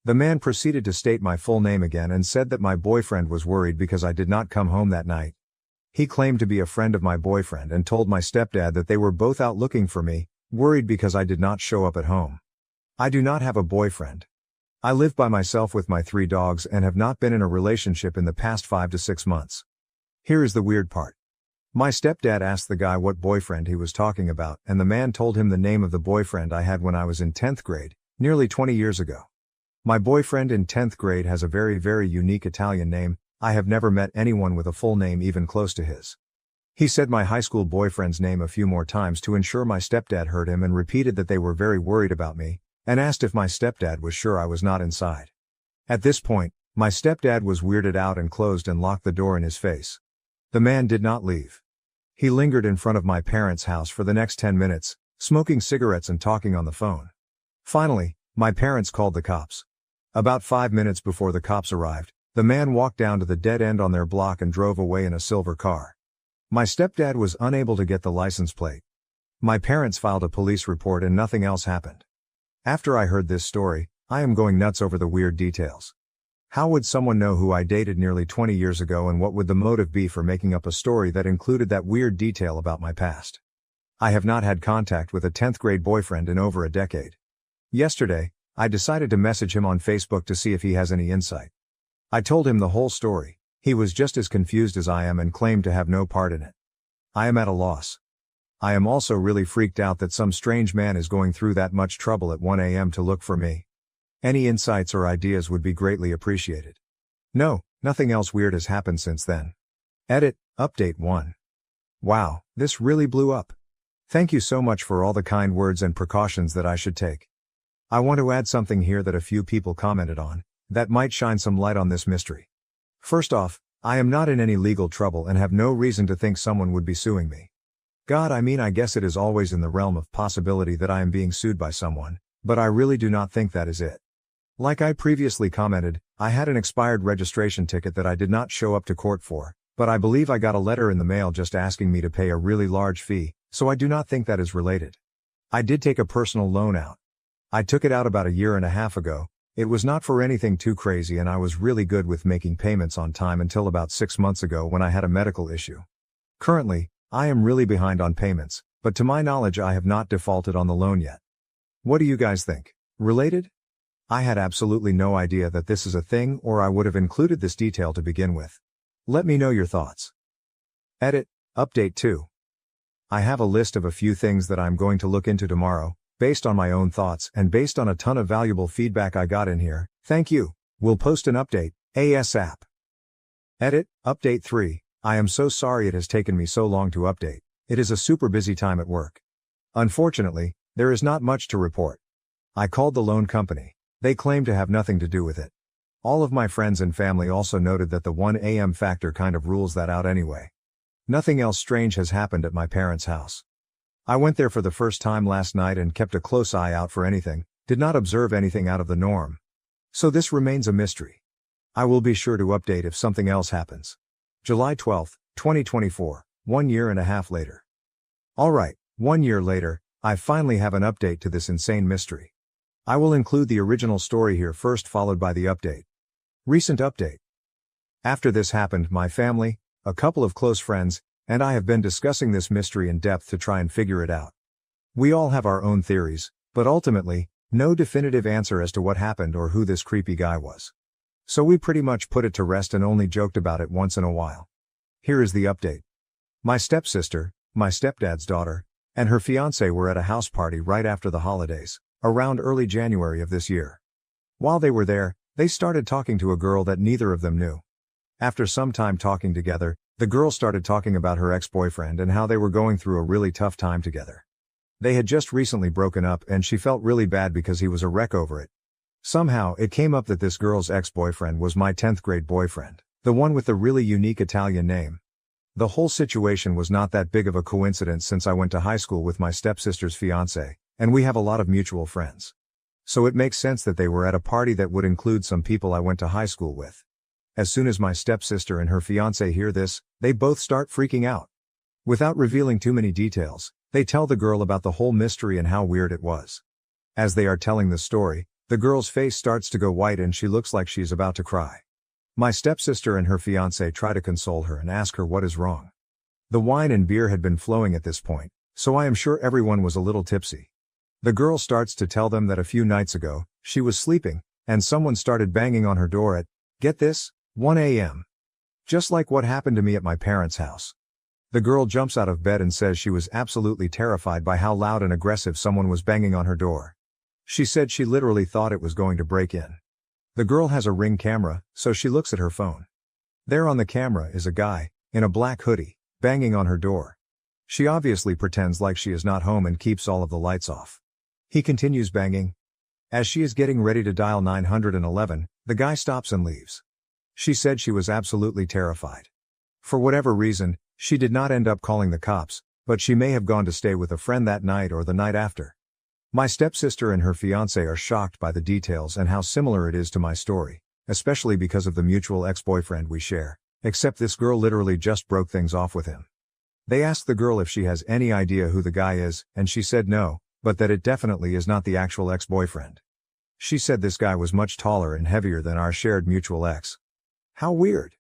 Speaker 2: The man proceeded to state my full name again and said that my boyfriend was worried because I did not come home that night. He claimed to be a friend of my boyfriend and told my stepdad that they were both out looking for me, worried because I did not show up at home. I do not have a boyfriend. I live by myself with my 3 dogs and have not been in a relationship in the past 5 to 6 months. Here is the weird part. My stepdad asked the guy what boyfriend he was talking about and the man told him the name of the boyfriend I had when I was in 10th grade, nearly 20 years ago. My boyfriend in 10th grade has a very, very unique Italian name. I have never met anyone with a full name even close to his. He said my high school boyfriend's name a few more times to ensure my stepdad heard him and repeated that they were very worried about me, and asked if my stepdad was sure I was not inside. At this point, my stepdad was weirded out and closed and locked the door in his face. The man did not leave. He lingered in front of my parents' house for the next 10 minutes, smoking cigarettes and talking on the phone. Finally, my parents called the cops. About 5 minutes before the cops arrived, the man walked down to the dead end on their block and drove away in a silver car. My stepdad was unable to get the license plate. My parents filed a police report and nothing else happened. After I heard this story, I am going nuts over the weird details. How would someone know who I dated nearly 20 years ago and what would the motive be for making up a story that included that weird detail about my past? I have not had contact with a 10th grade boyfriend in over a decade. Yesterday, I decided to message him on Facebook to see if he has any insight. I told him the whole story. He was just as confused as I am and claimed to have no part in it. I am at a loss. I am also really freaked out that some strange man is going through that much trouble at 1 a.m. to look for me. Any insights or ideas would be greatly appreciated. No, nothing else weird has happened since then. Edit, Update 1. Wow, this really blew up. Thank you so much for all the kind words and precautions that I should take. I want to add something here that a few people commented on, that might shine some light on this mystery. First off, I am not in any legal trouble and have no reason to think someone would be suing me. I guess it is always in the realm of possibility that I am being sued by someone, but I really do not think that is it. Like I previously commented, I had an expired registration ticket that I did not show up to court for, but I believe I got a letter in the mail just asking me to pay a really large fee, so I do not think that is related. I did take a personal loan out. I took it out about a year and a half ago. It was not for anything too crazy and I was really good with making payments on time until about 6 months ago when I had a medical issue. Currently, I am really behind on payments, but to my knowledge I have not defaulted on the loan yet. What do you guys think? Related? I had absolutely no idea that this is a thing or I would have included this detail to begin with. Let me know your thoughts. Edit, Update 2. I have a list of a few things that I'm going to look into tomorrow, Based on my own thoughts and based on a ton of valuable feedback I got in here, thank you. We'll post an update, ASAP. Edit, Update 3. I am so sorry it has taken me so long to update. It is a super busy time at work. Unfortunately, there is not much to report. I called the loan company. They claim to have nothing to do with it. All of my friends and family also noted that the 1 a.m. factor kind of rules that out anyway. Nothing else strange has happened at my parents' house. I went there for the first time last night and kept a close eye out for anything, did not observe anything out of the norm. So this remains a mystery. I will be sure to update if something else happens. July 12, 2024, 1 year and a half later. Alright, 1 year later, I finally have an update to this insane mystery. I will include the original story here first, followed by the update. Recent update. After this happened, my family, a couple of close friends, and I have been discussing this mystery in depth to try and figure it out. We all have our own theories, but ultimately, no definitive answer as to what happened or who this creepy guy was. So we pretty much put it to rest and only joked about it once in a while. Here is the update. My stepsister, my stepdad's daughter, and her fiancé were at a house party right after the holidays, around early January of this year. While they were there, they started talking to a girl that neither of them knew. After some time talking together, the girl started talking about her ex-boyfriend and how they were going through a really tough time together. They had just recently broken up and she felt really bad because he was a wreck over it. Somehow, it came up that this girl's ex-boyfriend was my 10th grade boyfriend, the one with the really unique Italian name. The whole situation was not that big of a coincidence since I went to high school with my stepsister's fiancé, and we have a lot of mutual friends. So it makes sense that they were at a party that would include some people I went to high school with. As soon as my stepsister and her fiancé hear this, they both start freaking out. Without revealing too many details, they tell the girl about the whole mystery and how weird it was. As they are telling the story, the girl's face starts to go white and she looks like she's about to cry. My stepsister and her fiancé try to console her and ask her what is wrong. The wine and beer had been flowing at this point, so I am sure everyone was a little tipsy. The girl starts to tell them that a few nights ago, she was sleeping, and someone started banging on her door at, get this, 1 a.m. Just like what happened to me at my parents' house. The girl jumps out of bed and says she was absolutely terrified by how loud and aggressive someone was banging on her door. She said she literally thought it was going to break in. The girl has a Ring camera, so she looks at her phone. There on the camera is a guy, in a black hoodie, banging on her door. She obviously pretends like she is not home and keeps all of the lights off. He continues banging. As she is getting ready to dial 911, the guy stops and leaves. She said she was absolutely terrified. For whatever reason, she did not end up calling the cops, but she may have gone to stay with a friend that night or the night after. My stepsister and her fiancé are shocked by the details and how similar it is to my story, especially because of the mutual ex-boyfriend we share, except this girl literally just broke things off with him. They asked the girl if she has any idea who the guy is, and she said no, but that it definitely is not the actual ex-boyfriend. She said this guy was much taller and heavier than our shared mutual ex. How weird.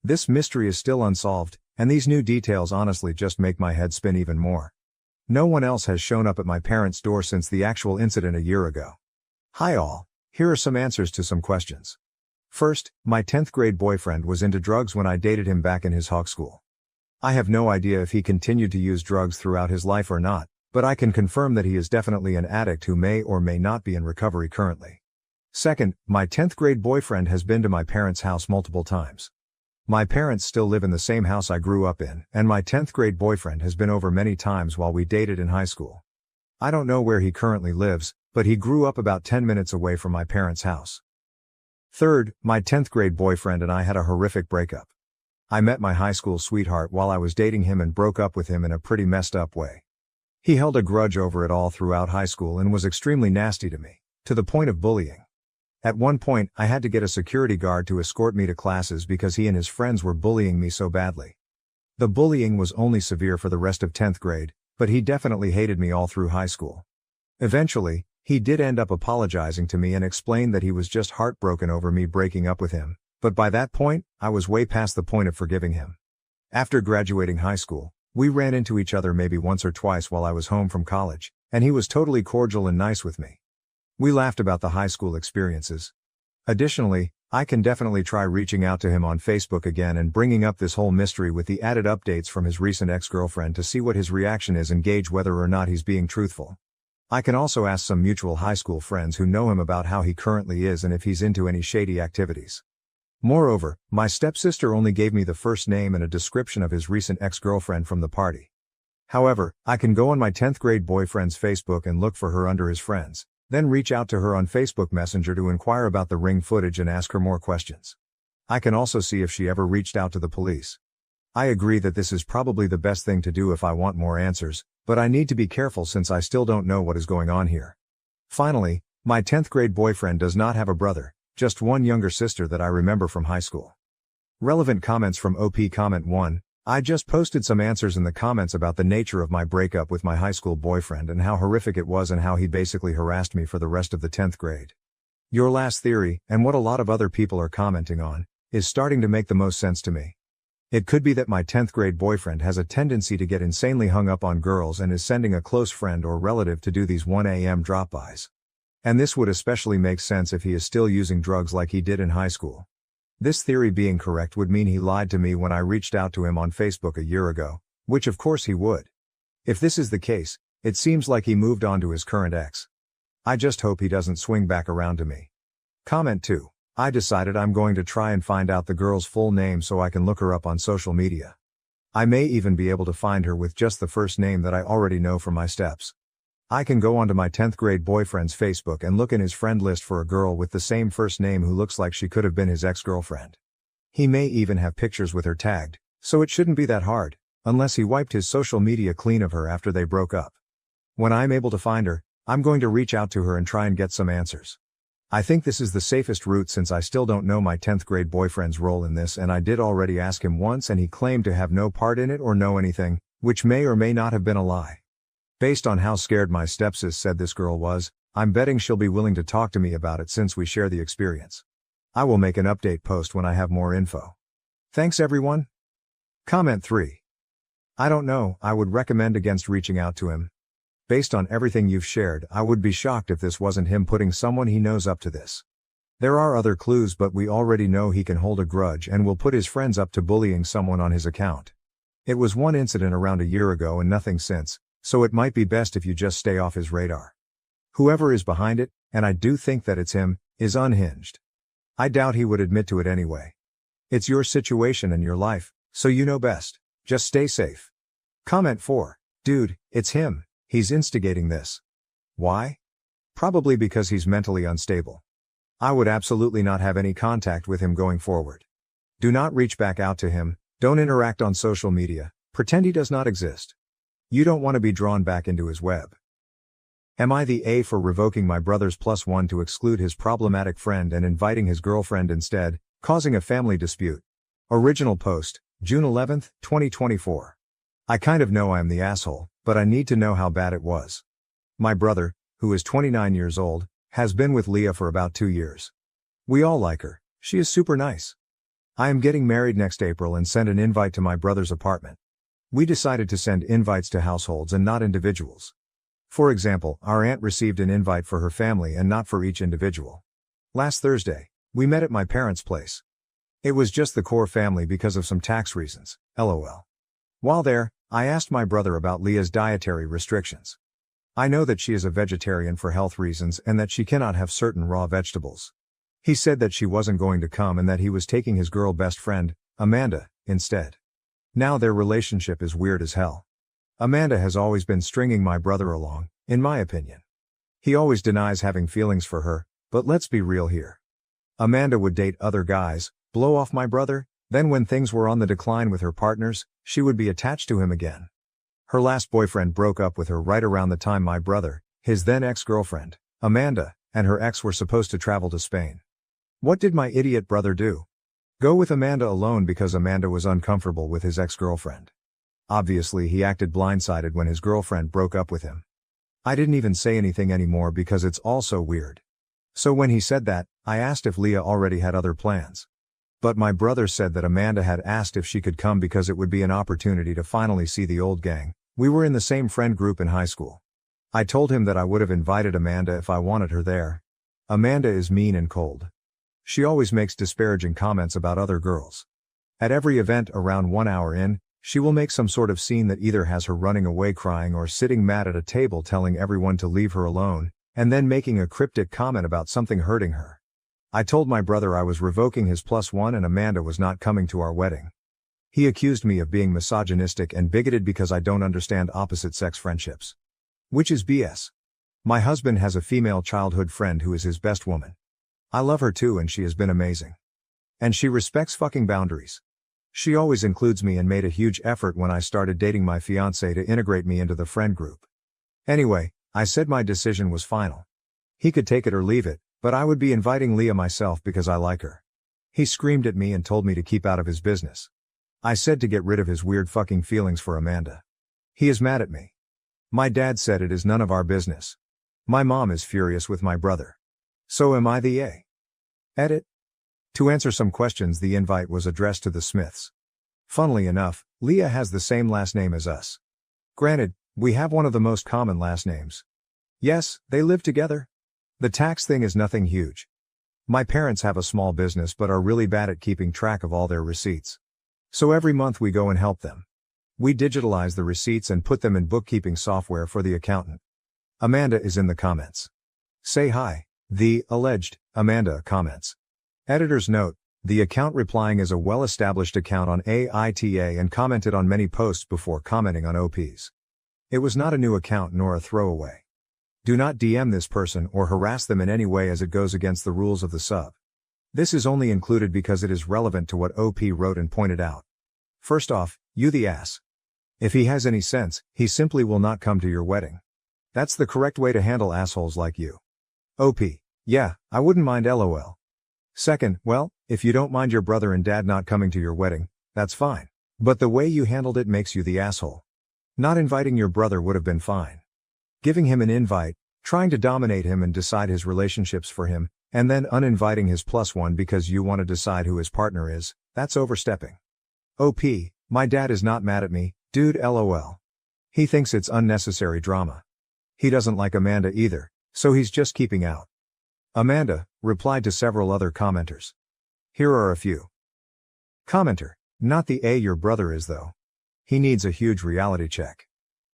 Speaker 2: This mystery is still unsolved, and these new details honestly just make my head spin even more. No one else has shown up at my parents' door since the actual incident a year ago. Hi all, here are some answers to some questions. First, my 10th grade boyfriend was into drugs when I dated him back in his hawk school. I have no idea if he continued to use drugs throughout his life or not, but I can confirm that he is definitely an addict who may or may not be in recovery currently. Second, my 10th grade boyfriend has been to my parents' house multiple times. My parents still live in the same house I grew up in, and my 10th grade boyfriend has been over many times while we dated in high school. I don't know where he currently lives, but he grew up about 10 minutes away from my parents' house. Third, my 10th grade boyfriend and I had a horrific breakup. I met my high school sweetheart while I was dating him and broke up with him in a pretty messed up way. He held a grudge over it all throughout high school and was extremely nasty to me, to the point of bullying. At one point, I had to get a security guard to escort me to classes because he and his friends were bullying me so badly. The bullying was only severe for the rest of 10th grade, but he definitely hated me all through high school. Eventually, he did end up apologizing to me and explained that he was just heartbroken over me breaking up with him, but by that point, I was way past the point of forgiving him. After graduating high school, we ran into each other maybe once or twice while I was home from college, and he was totally cordial and nice with me. We laughed about the high school experiences. Additionally, I can definitely try reaching out to him on Facebook again and bringing up this whole mystery with the added updates from his recent ex-girlfriend to see what his reaction is and gauge whether or not he's being truthful. I can also ask some mutual high school friends who know him about how he currently is and if he's into any shady activities. Moreover, my stepsister only gave me the first name and a description of his recent ex-girlfriend from the party. However, I can go on my 10th grade boyfriend's Facebook and look for her under his friends, then reach out to her on Facebook Messenger to inquire about the ring footage and ask her more questions. I can also see if she ever reached out to the police. I agree that this is probably the best thing to do if I want more answers, but I need to be careful since I still don't know what is going on here. Finally, my 10th grade boyfriend does not have a brother, just one younger sister that I remember from high school. Relevant comments from OP Comment 1. I just posted some answers in the comments about the nature of my breakup with my high school boyfriend and how horrific it was and how he basically harassed me for the rest of the 10th grade. Your last theory, and what a lot of other people are commenting on, is starting to make the most sense to me. It could be that my 10th grade boyfriend has a tendency to get insanely hung up on girls and is sending a close friend or relative to do these 1 a.m. drop-bys. And this would especially make sense if he is still using drugs like he did in high school. This theory being correct would mean he lied to me when I reached out to him on Facebook a year ago, which of course he would. If this is the case, it seems like he moved on to his current ex. I just hope he doesn't swing back around to me. Comment 2. I decided I'm going to try and find out the girl's full name so I can look her up on social media. I may even be able to find her with just the first name that I already know from my steps. I can go onto my 10th grade boyfriend's Facebook and look in his friend list for a girl with the same first name who looks like she could have been his ex-girlfriend. He may even have pictures with her tagged, so it shouldn't be that hard, unless he wiped his social media clean of her after they broke up. When I'm able to find her, I'm going to reach out to her and try and get some answers. I think this is the safest route since I still don't know my 10th grade boyfriend's role in this, and I did already ask him once and he claimed to have no part in it or know anything, which may or may not have been a lie. Based on how scared my stepsis said this girl was, I'm betting she'll be willing to talk to me about it since we share the experience. I will make an update post when I have more info. Thanks everyone. Comment 3. I don't know, I would recommend against reaching out to him. Based on everything you've shared, I would be shocked if this wasn't him putting someone he knows up to this. There are other clues, but we already know he can hold a grudge and will put his friends up to bullying someone on his account. It was one incident around a year ago and nothing since, so it might be best if you just stay off his radar. Whoever is behind it, and I do think that it's him, is unhinged. I doubt he would admit to it anyway. It's your situation and your life, so you know best. Just stay safe. Comment 4. Dude, it's him. He's instigating this. Why? Probably because he's mentally unstable. I would absolutely not have any contact with him going forward. Do not reach back out to him, don't interact on social media, pretend he does not exist. You don't want to be drawn back into his web. Am I the A for revoking my brother's +1 to exclude his problematic friend and inviting his girlfriend instead, causing a family dispute? Original post, June 11, 2024. I kind of know I'm the asshole, but I need to know how bad it was. My brother, who is 29 years old, has been with Leah for about 2 years. We all like her, she is super nice. I am getting married next April and sent an invite to my brother's apartment. We decided to send invites to households and not individuals. For example, our aunt received an invite for her family and not for each individual. Last Thursday, we met at my parents' place. It was just the core family because of some tax reasons, lol. While there, I asked my brother about Leah's dietary restrictions. I know that she is a vegetarian for health reasons and that she cannot have certain raw vegetables. He said that she wasn't going to come and that he was taking his girl best friend, Amanda, instead. Now their relationship is weird as hell. Amanda has always been stringing my brother along, in my opinion. He always denies having feelings for her, but let's be real here. Amanda would date other guys, blow off my brother, then when things were on the decline with her partners, she would be attached to him again. Her last boyfriend broke up with her right around the time my brother, his then ex-girlfriend, Amanda, and her ex were supposed to travel to Spain. What did my idiot brother do? Go with Amanda alone because Amanda was uncomfortable with his ex-girlfriend. Obviously he acted blindsided when his girlfriend broke up with him. I didn't even say anything anymore because it's all so weird. So when he said that, I asked if Leah already had other plans. But my brother said that Amanda had asked if she could come because it would be an opportunity to finally see the old gang. We were in the same friend group in high school. I told him that I would have invited Amanda if I wanted her there. Amanda is mean and cold. She always makes disparaging comments about other girls. At every event around 1 hour in, She will make some sort of scene that either has her running away crying or sitting mad at a table telling everyone to leave her alone, and then making a cryptic comment about something hurting her. I told my brother I was revoking his +1 and Amanda was not coming to our wedding. He accused me of being misogynistic and bigoted because I don't understand opposite-sex friendships. Which is BS. My husband has a female childhood friend who is his best woman. I love her too and she has been amazing. And she respects fucking boundaries. She always includes me and made a huge effort when I started dating my fiancé to integrate me into the friend group. Anyway, I said my decision was final. He could take it or leave it, but I would be inviting Leah myself because I like her. He screamed at me and told me to keep out of his business. I said to get rid of his weird fucking feelings for Amanda. He is mad at me. My dad said it is none of our business. My mom is furious with my brother. So am I the A. Edit. To answer some questions, the invite was addressed to the Smiths. Funnily enough, Leah has the same last name as us. Granted, we have one of the most common last names. Yes, they live together. The tax thing is nothing huge. My parents have a small business but are really bad at keeping track of all their receipts. So every month we go and help them. We digitalize the receipts and put them in bookkeeping software for the accountant. Amanda is in the comments. Say hi, the alleged Amanda comments. Editor's note, the account replying is a well-established account on AITA and commented on many posts before commenting on OPs. It was not a new account nor a throwaway. Do not DM this person or harass them in any way as it goes against the rules of the sub. This is only included because it is relevant to what OP wrote and pointed out. First off, you the ass. If he has any sense, he simply will not come to your wedding. That's the correct way to handle assholes like you. OP, yeah, I wouldn't mind LOL. Second, well, if you don't mind your brother and dad not coming to your wedding, that's fine. But the way you handled it makes you the asshole. Not inviting your brother would have been fine. Giving him an invite, trying to dominate him and decide his relationships for him, and then uninviting his +1 because you want to decide who his partner is, that's overstepping. OP, my dad is not mad at me, dude LOL. He thinks it's unnecessary drama. He doesn't like Amanda either, so he's just keeping out. Amanda replied to several other commenters. Here are a few. Commenter, not the A your brother is though. He needs a huge reality check.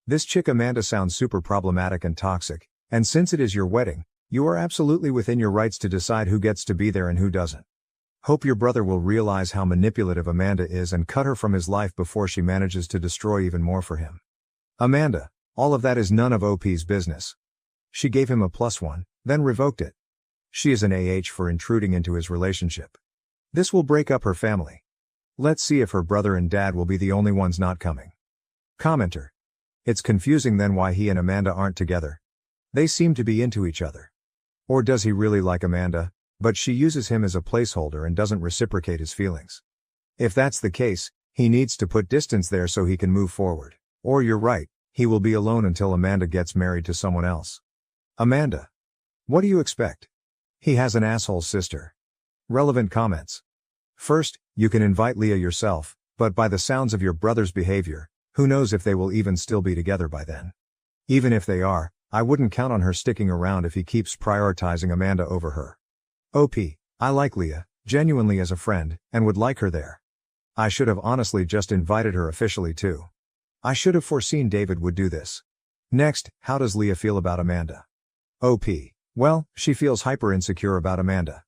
Speaker 2: This chick Amanda sounds super problematic and toxic, and since it is your wedding, you are absolutely within your rights to decide who gets to be there and who doesn't. Hope your brother will realize how manipulative Amanda is and cut her from his life before she manages to destroy even more for him. Amanda, all of that is none of OP's business. She gave him a +1, then revoked it. She is an AH for intruding into his relationship. This will break up her family. Let's see if her brother and dad will be the only ones not coming. Commenter. It's confusing then why he and Amanda aren't together. They seem to be into each other. Or does he really like Amanda, but she uses him as a placeholder and doesn't reciprocate his feelings? If that's the case, he needs to put distance there so he can move forward. Or you're right, he will be alone until Amanda gets married to someone else. Amanda. What do you expect? He has an asshole sister. Relevant comments. First, you can invite Leah yourself, but by the sounds of your brother's behavior, who knows if they will even still be together by then. Even if they are, I wouldn't count on her sticking around if he keeps prioritizing Amanda over her. OP, I like Leah, genuinely as a friend, and would like her there. I should have honestly just invited her officially too. I should have foreseen David would do this. Next, how does Leah feel about Amanda? OP. Well, she feels hyper insecure about Amanda.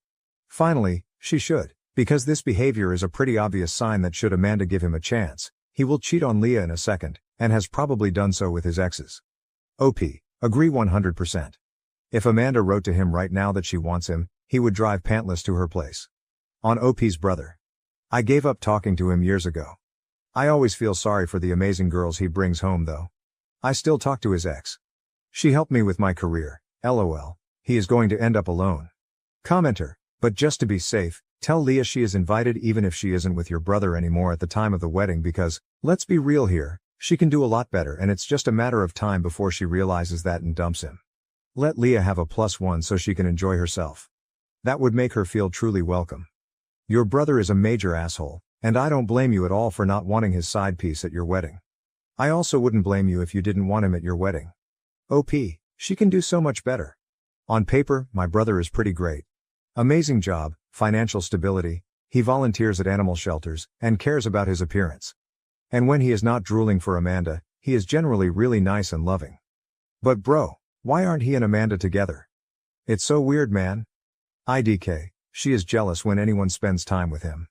Speaker 2: Finally, she should, because this behavior is a pretty obvious sign that should Amanda give him a chance, he will cheat on Leah in a second, and has probably done so with his exes. OP. Agree 100%. If Amanda wrote to him right now that she wants him, he would drive pantless to her place. On OP's brother. I gave up talking to him years ago. I always feel sorry for the amazing girls he brings home though. I still talk to his ex. She helped me with my career, LOL. He is going to end up alone. Commenter, but just to be safe, tell Leah she is invited even if she isn't with your brother anymore at the time of the wedding because, let's be real here, she can do a lot better and it's just a matter of time before she realizes that and dumps him. Let Leah have a +1 so she can enjoy herself. That would make her feel truly welcome. Your brother is a major asshole, and I don't blame you at all for not wanting his side piece at your wedding. I also wouldn't blame you if you didn't want him at your wedding. OP, she can do so much better. On paper, my brother is pretty great. Amazing job, financial stability, he volunteers at animal shelters, and cares about his appearance. And when he is not drooling for Amanda, he is generally really nice and loving. But bro, why aren't he and Amanda together? It's so weird, man. IDK, she is jealous when anyone spends time with him.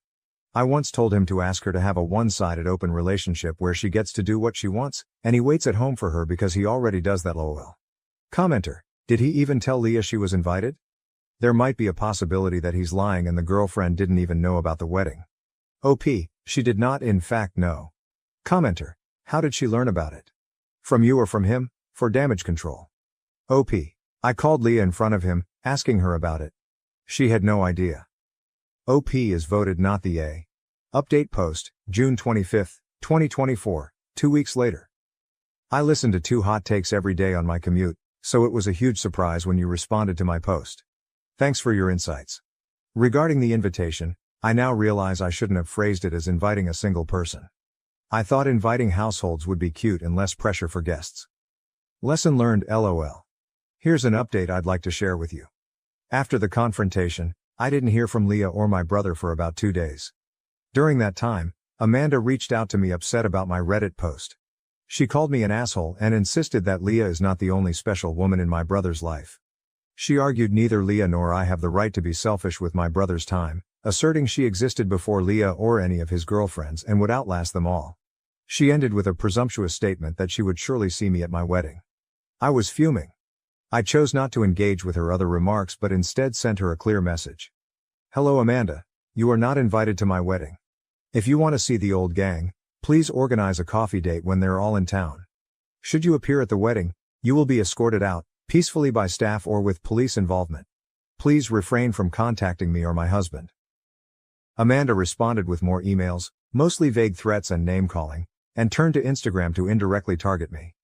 Speaker 2: I once told him to ask her to have a one-sided open relationship where she gets to do what she wants, and he waits at home for her because he already does that lol. Commenter, did he even tell Leah she was invited? There might be a possibility that he's lying and the girlfriend didn't even know about the wedding. OP, she did not in fact know. Commenter, how did she learn about it? From you or from him, for damage control? OP, I called Leah in front of him, asking her about it. She had no idea. OP is voted not the A. Update post, June 25, 2024, 2 weeks later. I listen to 2 hot takes every day on my commute, so it was a huge surprise when you responded to my post. Thanks for your insights. Regarding the invitation, I now realize I shouldn't have phrased it as inviting a single person. I thought inviting households would be cute and less pressure for guests. Lesson learned LOL. Here's an update I'd like to share with you. After the confrontation, I didn't hear from Leah or my brother for about 2 days. During that time, Amanda reached out to me upset about my Reddit post. She called me an asshole and insisted that Leah is not the only special woman in my brother's life. She argued neither Leah nor I have the right to be selfish with my brother's time, asserting she existed before Leah or any of his girlfriends and would outlast them all. She ended with a presumptuous statement that she would surely see me at my wedding. I was fuming. I chose not to engage with her other remarks but instead sent her a clear message. Hello Amanda, you are not invited to my wedding. If you want to see the old gang, please organize a coffee date when they're all in town. Should you appear at the wedding, you will be escorted out, peacefully by staff or with police involvement. Please refrain from contacting me or my husband. Amanda responded with more emails, mostly vague threats and name-calling, and turned to Instagram to indirectly target me.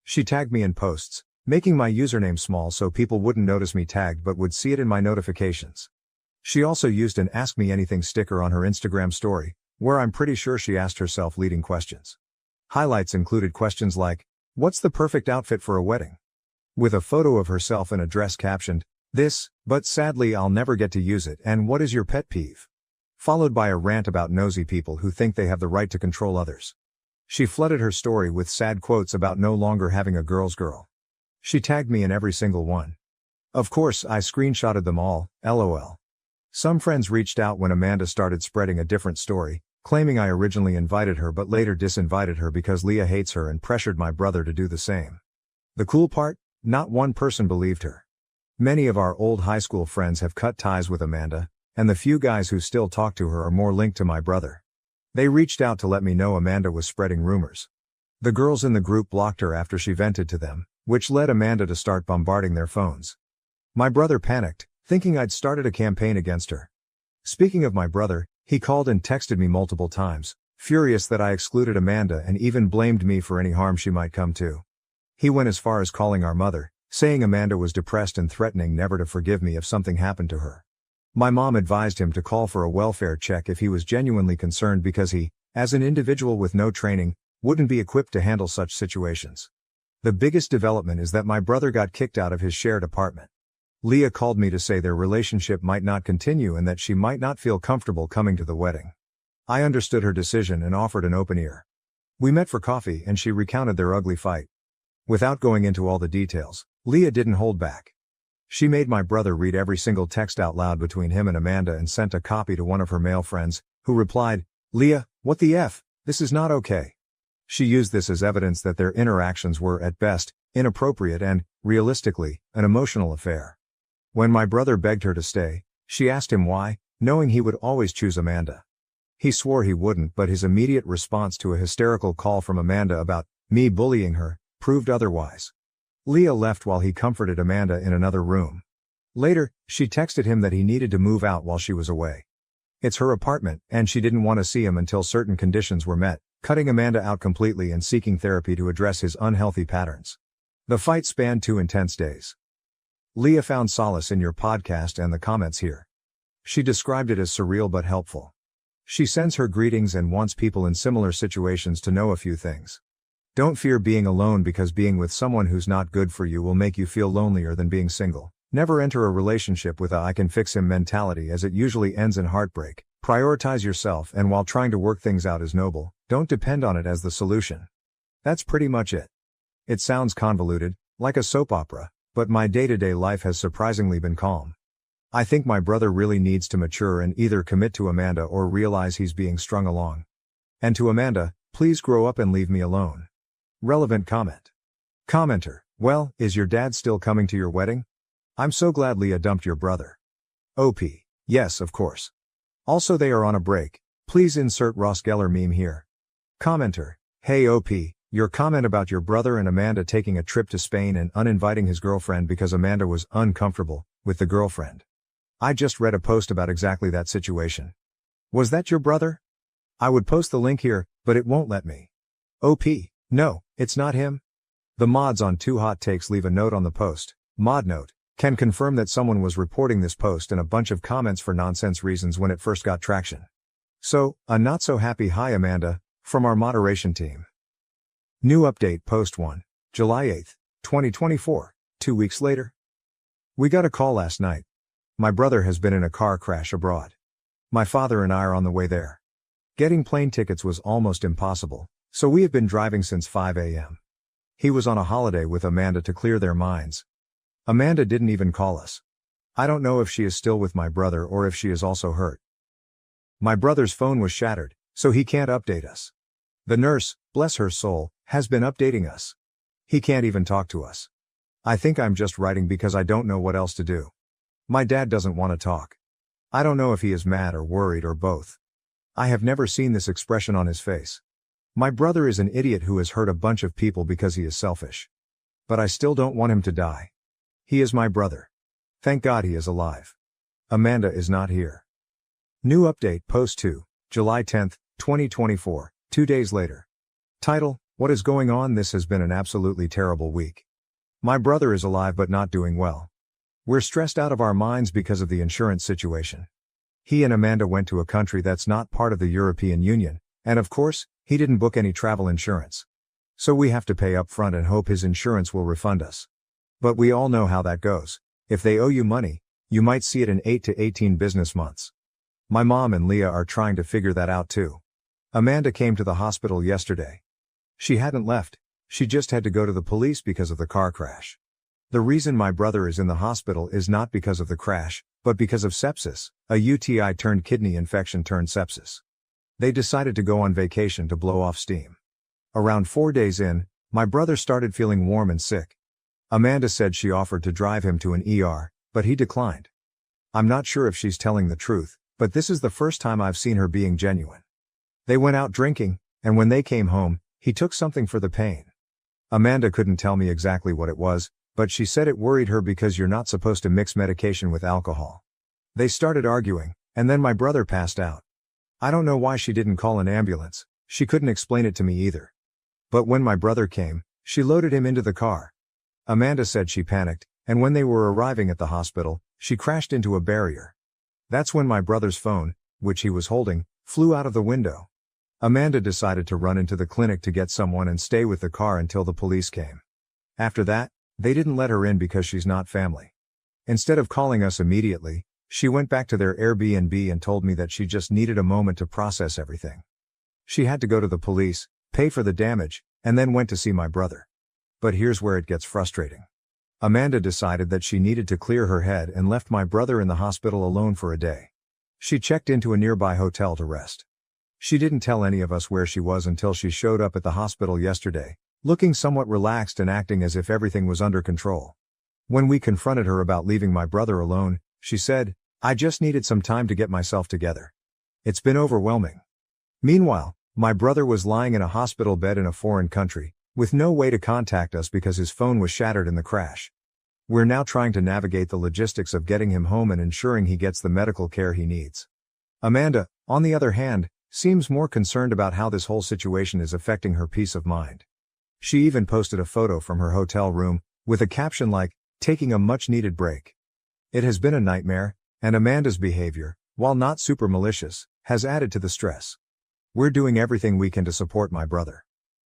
Speaker 2: She tagged me in posts, making my username small so people wouldn't notice me tagged but would see it in my notifications. She also used an Ask Me Anything sticker on her Instagram story, where I'm pretty sure she asked herself leading questions. Highlights included questions like, what's the perfect outfit for a wedding? With a photo of herself in a dress captioned, this, but sadly I'll never get to use it, and what is your pet peeve? Followed by a rant about nosy people who think they have the right to control others. She flooded her story with sad quotes about no longer having a girl's girl. She tagged me in every single one. Of course, I screenshotted them all, LOL. Some friends reached out when Amanda started spreading a different story, claiming I originally invited her but later disinvited her because Leah hates her and pressured my brother to do the same. The cool part? Not one person believed her. Many of our old high school friends have cut ties with Amanda, and the few guys who still talk to her are more linked to my brother. They reached out to let me know Amanda was spreading rumors. The girls in the group blocked her after she vented to them, which led Amanda to start bombarding their phones. My brother panicked, thinking I'd started a campaign against her. Speaking of my brother, he called and texted me multiple times, furious that I excluded Amanda and even blamed me for any harm she might come to. He went as far as calling our mother, saying Amanda was depressed and threatening never to forgive me if something happened to her. My mom advised him to call for a welfare check if he was genuinely concerned because he, as an individual with no training, wouldn't be equipped to handle such situations. The biggest development is that my brother got kicked out of his shared apartment. Leah called me to say their relationship might not continue and that she might not feel comfortable coming to the wedding. I understood her decision and offered an open ear. We met for coffee and she recounted their ugly fight. Without going into all the details, Leah didn't hold back. She made my brother read every single text out loud between him and Amanda and sent a copy to one of her male friends, who replied, Leah, what the F, this is not okay. She used this as evidence that their interactions were, at best, inappropriate and, realistically, an emotional affair. When my brother begged her to stay, she asked him why, knowing he would always choose Amanda. He swore he wouldn't, but his immediate response to a hysterical call from Amanda about me bullying her proved otherwise. Leah left while he comforted Amanda in another room. Later, she texted him that he needed to move out while she was away. It's her apartment, and she didn't want to see him until certain conditions were met, cutting Amanda out completely and seeking therapy to address his unhealthy patterns. The fight spanned 2 intense days. Leah found solace in your podcast and the comments here. She described it as surreal but helpful. She sends her greetings and wants people in similar situations to know a few things. Don't fear being alone because being with someone who's not good for you will make you feel lonelier than being single. Never enter a relationship with a I can fix him mentality as it usually ends in heartbreak. Prioritize yourself, and while trying to work things out is noble, Don't depend on it as the solution. That's pretty much it. It sounds convoluted, like a soap opera, but my day-to-day life has surprisingly been calm. I think my brother really needs to mature and either commit to Amanda or realize he's being strung along. And to Amanda, please grow up and leave me alone. Relevant comment. Commenter, well, is your dad still coming to your wedding? I'm so glad Leah dumped your brother. OP, yes, of course. Also they are on a break, please insert Ross Geller meme here. Commenter, hey OP, your comment about your brother and Amanda taking a trip to Spain and uninviting his girlfriend because Amanda was uncomfortable with the girlfriend. I just read a post about exactly that situation. Was that your brother? I would post the link here, but it won't let me. OP, no, it's not him. The mods on Too Hot Takes leave a note on the post. Mod note, can confirm that someone was reporting this post and a bunch of comments for nonsense reasons when it first got traction. So, a not so happy hi Amanda, from our moderation team. New update post 1, July 8, 2024, 2 weeks later. We got a call last night. My brother has been in a car crash abroad. My father and I are on the way there. Getting plane tickets was almost impossible, so we have been driving since 5 a.m. He was on a holiday with Amanda to clear their minds. Amanda didn't even call us. I don't know if she is still with my brother or if she is also hurt. My brother's phone was shattered, so he can't update us. The nurse, bless her soul, has been updating us. He can't even talk to us. I think I'm just writing because I don't know what else to do. My dad doesn't want to talk. I don't know if he is mad or worried or both. I have never seen this expression on his face. My brother is an idiot who has hurt a bunch of people because he is selfish. But I still don't want him to die. He is my brother. Thank God he is alive. Amanda is not here. New update post 2, July 10, 2024, 2 days later. Title, what is going on? This has been an absolutely terrible week. My brother is alive but not doing well. We're stressed out of our minds because of the insurance situation. He and Amanda went to a country that's not part of the European Union, and of course, he didn't book any travel insurance. So we have to pay up front and hope his insurance will refund us. But we all know how that goes. If they owe you money, you might see it in 8 to 18 business months. My mom and Leah are trying to figure that out too. Amanda came to the hospital yesterday. She hadn't left, she just had to go to the police because of the car crash. The reason my brother is in the hospital is not because of the crash, but because of sepsis, a UTI turned kidney infection turned sepsis. They decided to go on vacation to blow off steam. Around 4 days in, my brother started feeling warm and sick. Amanda said she offered to drive him to an ER, but he declined. I'm not sure if she's telling the truth, but this is the first time I've seen her being genuine. They went out drinking, and when they came home, he took something for the pain. Amanda couldn't tell me exactly what it was, but she said it worried her because you're not supposed to mix medication with alcohol. They started arguing, and then my brother passed out. I don't know why she didn't call an ambulance, she couldn't explain it to me either. But when my brother came, she loaded him into the car. Amanda said she panicked, and when they were arriving at the hospital, she crashed into a barrier. That's when my brother's phone, which he was holding, flew out of the window. Amanda decided to run into the clinic to get someone and stay with the car until the police came. After that, they didn't let her in because she's not family. Instead of calling us immediately, she went back to their Airbnb and told me that she just needed a moment to process everything. She had to go to the police, pay for the damage, and then went to see my brother. But here's where it gets frustrating. Amanda decided that she needed to clear her head and left my brother in the hospital alone for a day. She checked into a nearby hotel to rest. She didn't tell any of us where she was until she showed up at the hospital yesterday, looking somewhat relaxed and acting as if everything was under control. When we confronted her about leaving my brother alone, she said, "I just needed some time to get myself together. It's been overwhelming." Meanwhile, my brother was lying in a hospital bed in a foreign country, with no way to contact us because his phone was shattered in the crash. We're now trying to navigate the logistics of getting him home and ensuring he gets the medical care he needs. Amanda, on the other hand, seems more concerned about how this whole situation is affecting her peace of mind. She even posted a photo from her hotel room, with a caption like, "Taking a much-needed break." It has been a nightmare, and Amanda's behavior, while not super malicious, has added to the stress. We're doing everything we can to support my brother.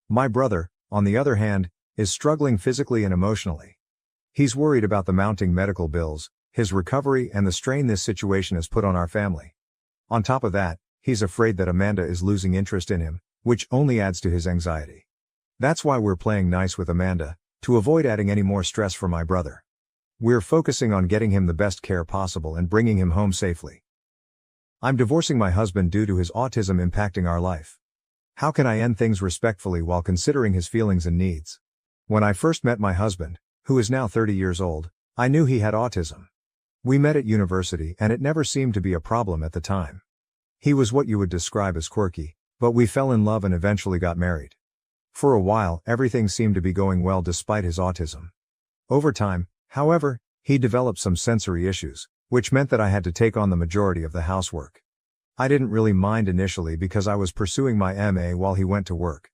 Speaker 2: My brother, on the other hand, is struggling physically and emotionally. He's worried about the mounting medical bills, his recovery and the strain this situation has put on our family. On top of that, he's afraid that Amanda is losing interest in him, which only adds to his anxiety. That's why we're playing nice with Amanda, to avoid adding any more stress for my brother. We're focusing on getting him the best care possible and bringing him home safely. I'm divorcing my husband due to his autism impacting our life. How can I end things respectfully while considering his feelings and needs? When I first met my husband, who is now 30 years old, I knew he had autism. We met at university and it never seemed to be a problem at the time. He was what you would describe as quirky, but we fell in love and eventually got married. For a while, everything seemed to be going well despite his autism. Over time, however, he developed some sensory issues, which meant that I had to take on the majority of the housework. I didn't really mind initially because I was pursuing my MA while he went to work.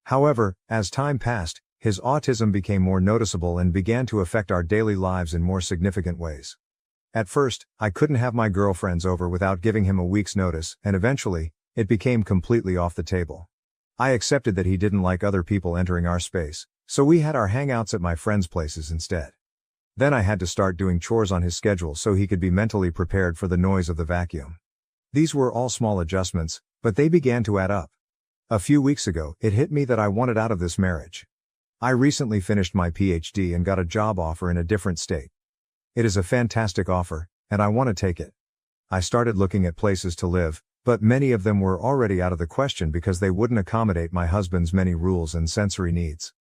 Speaker 2: However, as time passed, his autism became more noticeable and began to affect our daily lives in more significant ways. At first, I couldn't have my girlfriends over without giving him a week's notice, and eventually, it became completely off the table. I accepted that he didn't like other people entering our space, so we had our hangouts at my friends' places instead. Then I had to start doing chores on his schedule so he could be mentally prepared for the noise of the vacuum. These were all small adjustments, but they began to add up. A few weeks ago, it hit me that I wanted out of this marriage. I recently finished my PhD and got a job offer in a different state. It is a fantastic offer, and I want to take it. I started looking at places to live, but many of them were already out of the question because they wouldn't accommodate my husband's many rules and sensory needs.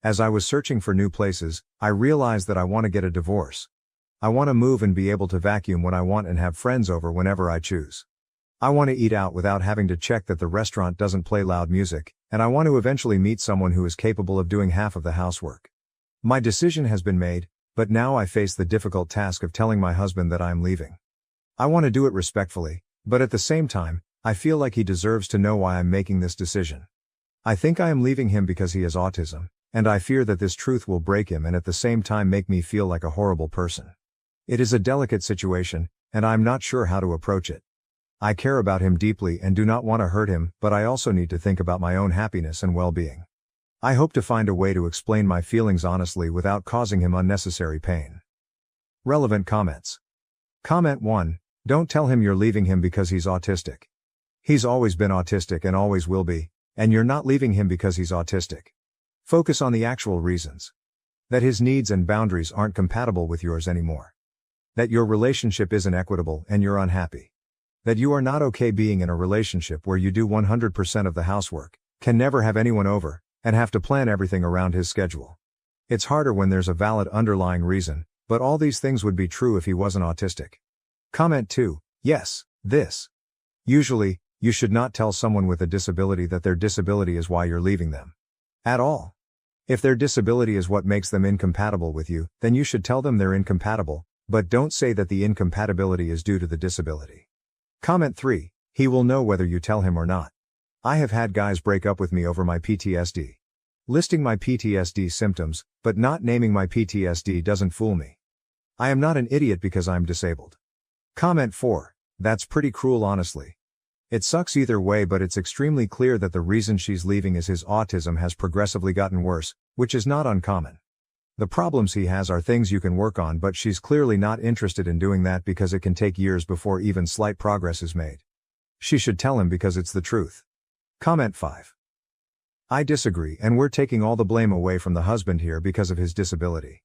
Speaker 2: As I was searching for new places, I realized that I want to get a divorce. I want to move and be able to vacuum when I want and have friends over whenever I choose. I want to eat out without having to check that the restaurant doesn't play loud music, and I want to eventually meet someone who is capable of doing half of the housework. My decision has been made, but now I face the difficult task of telling my husband that I am leaving. I want to do it respectfully, but at the same time, I feel like he deserves to know why I'm making this decision. I think I am leaving him because he has autism, and I fear that this truth will break him and at the same time make me feel like a horrible person. It is a delicate situation, and I'm not sure how to approach it. I care about him deeply and do not want to hurt him, but I also need to think about my own happiness and well-being. I hope to find a way to explain my feelings honestly without causing him unnecessary pain. Relevant comments. Comment 1. Don't tell him you're leaving him because he's autistic. He's always been autistic and always will be, and you're not leaving him because he's autistic. Focus on the actual reasons. That his needs and boundaries aren't compatible with yours anymore. That your relationship isn't equitable and you're unhappy. That you are not okay being in a relationship where you do 100% of the housework, can never have anyone over, and have to plan everything around his schedule. It's harder when there's a valid underlying reason, but all these things would be true if he wasn't autistic. Comment 2. Yes, this. Usually, you should not tell someone with a disability that their disability is why you're leaving them. At all. If their disability is what makes them incompatible with you, then you should tell them they're incompatible, but don't say that the incompatibility is due to the disability. Comment 3. He will know whether you tell him or not. I have had guys break up with me over my PTSD. Listing my PTSD symptoms, but not naming my PTSD doesn't fool me. I am not an idiot because I'm disabled. Comment 4. That's pretty cruel honestly. It sucks either way, but it's extremely clear that the reason she's leaving is his autism has progressively gotten worse, which is not uncommon. The problems he has are things you can work on, but she's clearly not interested in doing that because it can take years before even slight progress is made. She should tell him because it's the truth. Comment 5. I disagree, and we're taking all the blame away from the husband here because of his disability.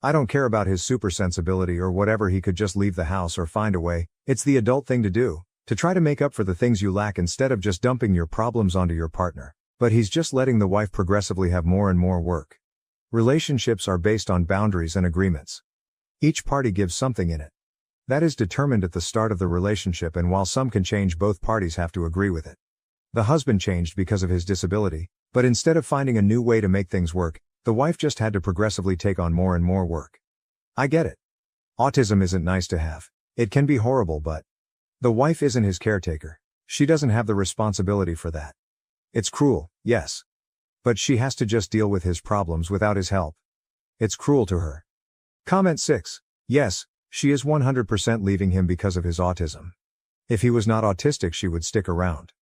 Speaker 2: I don't care about his supersensibility or whatever, he could just leave the house or find a way. It's the adult thing to do, to try to make up for the things you lack instead of just dumping your problems onto your partner, but he's just letting the wife progressively have more and more work. Relationships are based on boundaries and agreements. Each party gives something in it. That is determined at the start of the relationship, and while some can change, both parties have to agree with it. The husband changed because of his disability, but instead of finding a new way to make things work, the wife just had to progressively take on more and more work. I get it. Autism isn't nice to have. It can be horrible, but the wife isn't his caretaker. She doesn't have the responsibility for that. It's cruel, yes. But she has to just deal with his problems without his help. It's cruel to her. Comment 6. Yes, she is 100% leaving him because of his autism. If he was not autistic, she would stick around.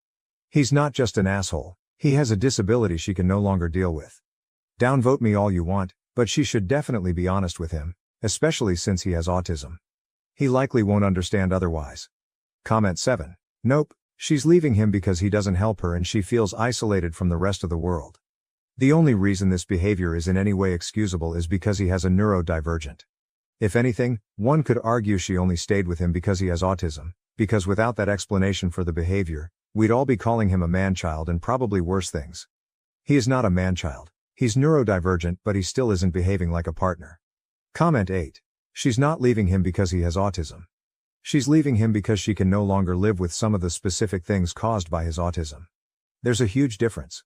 Speaker 2: He's not just an asshole, he has a disability she can no longer deal with. Downvote me all you want, but she should definitely be honest with him, especially since he has autism. He likely won't understand otherwise. Comment 7. Nope, She's leaving him because he doesn't help her and she feels isolated from the rest of the world. The only reason this behavior is in any way excusable is because he has a neurodivergent. If anything, one could argue she only stayed with him because he has autism, because without that explanation for the behavior, we'd all be calling him a man-child and probably worse things. He is not a man-child. He's neurodivergent, but he still isn't behaving like a partner. Comment 8. She's not leaving him because he has autism. She's leaving him because she can no longer live with some of the specific things caused by his autism. There's a huge difference.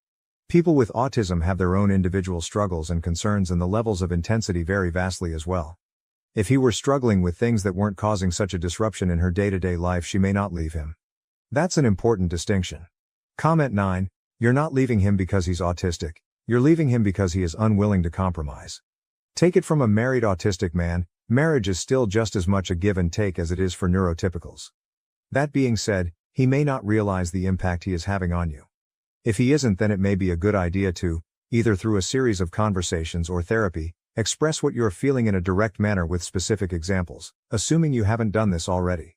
Speaker 2: People with autism have their own individual struggles and concerns, and the levels of intensity vary vastly as well. If he were struggling with things that weren't causing such a disruption in her day-to-day life, she may not leave him. That's an important distinction. Comment 9. You're not leaving him because he's autistic. You're leaving him because he is unwilling to compromise. Take it from a married autistic man, marriage is still just as much a give and take as it is for neurotypicals. That being said, he may not realize the impact he is having on you. If he isn't, then it may be a good idea to, either through a series of conversations or therapy, express what you're feeling in a direct manner with specific examples, assuming you haven't done this already.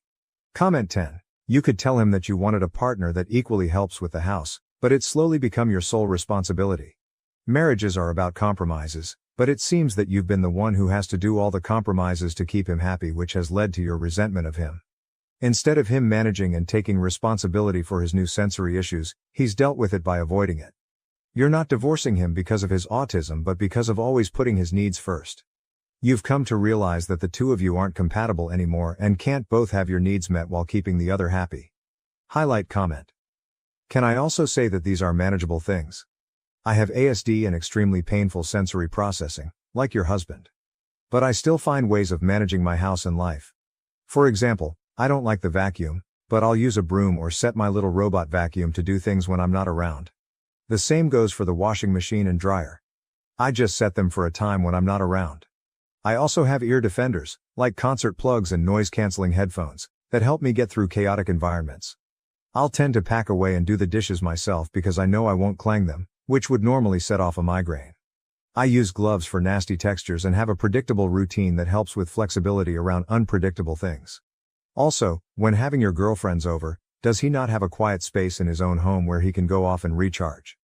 Speaker 2: Comment 10. You could tell him that you wanted a partner that equally helps with the house, but it's slowly become your sole responsibility. Marriages are about compromises, but it seems that you've been the one who has to do all the compromises to keep him happy, which has led to your resentment of him. Instead of him managing and taking responsibility for his new sensory issues, he's dealt with it by avoiding it. You're not divorcing him because of his autism, but because of always putting his needs first. You've come to realize that the two of you aren't compatible anymore and can't both have your needs met while keeping the other happy. Highlight comment. Can I also say that these are manageable things? I have ASD and extremely painful sensory processing, like your husband. But I still find ways of managing my house and life. For example, I don't like the vacuum, but I'll use a broom or set my little robot vacuum to do things when I'm not around. The same goes for the washing machine and dryer. I just set them for a time when I'm not around. I also have ear defenders, like concert plugs and noise-canceling headphones, that help me get through chaotic environments. I'll tend to pack away and do the dishes myself because I know I won't clang them, which would normally set off a migraine. I use gloves for nasty textures and have a predictable routine that helps with flexibility around unpredictable things. Also, when having your girlfriends over, does he not have a quiet space in his own home where he can go off and recharge?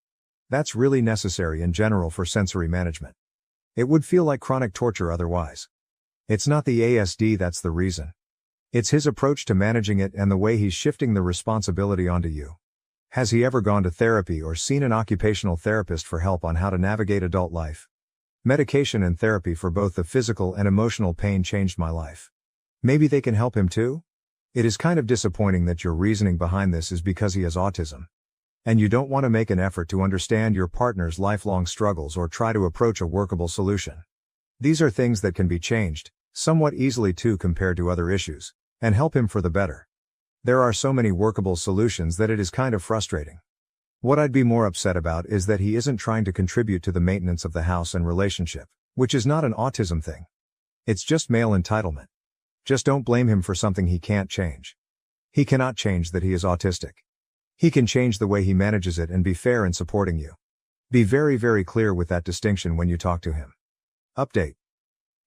Speaker 2: That's really necessary in general for sensory management. It would feel like chronic torture otherwise. It's not the ASD that's the reason. It's his approach to managing it and the way he's shifting the responsibility onto you. Has he ever gone to therapy or seen an occupational therapist for help on how to navigate adult life? Medication and therapy for both the physical and emotional pain changed my life. Maybe they can help him too? It is kind of disappointing that your reasoning behind this is because he has autism. And you don't want to make an effort to understand your partner's lifelong struggles or try to approach a workable solution. These are things that can be changed, somewhat easily too compared to other issues, and help him for the better. There are so many workable solutions that it is kind of frustrating. What I'd be more upset about is that he isn't trying to contribute to the maintenance of the house and relationship, which is not an autism thing. It's just male entitlement. Just don't blame him for something he can't change. He cannot change that he is autistic. He can change the way he manages it and be fair in supporting you. Be very, very clear with that distinction when you talk to him. Update.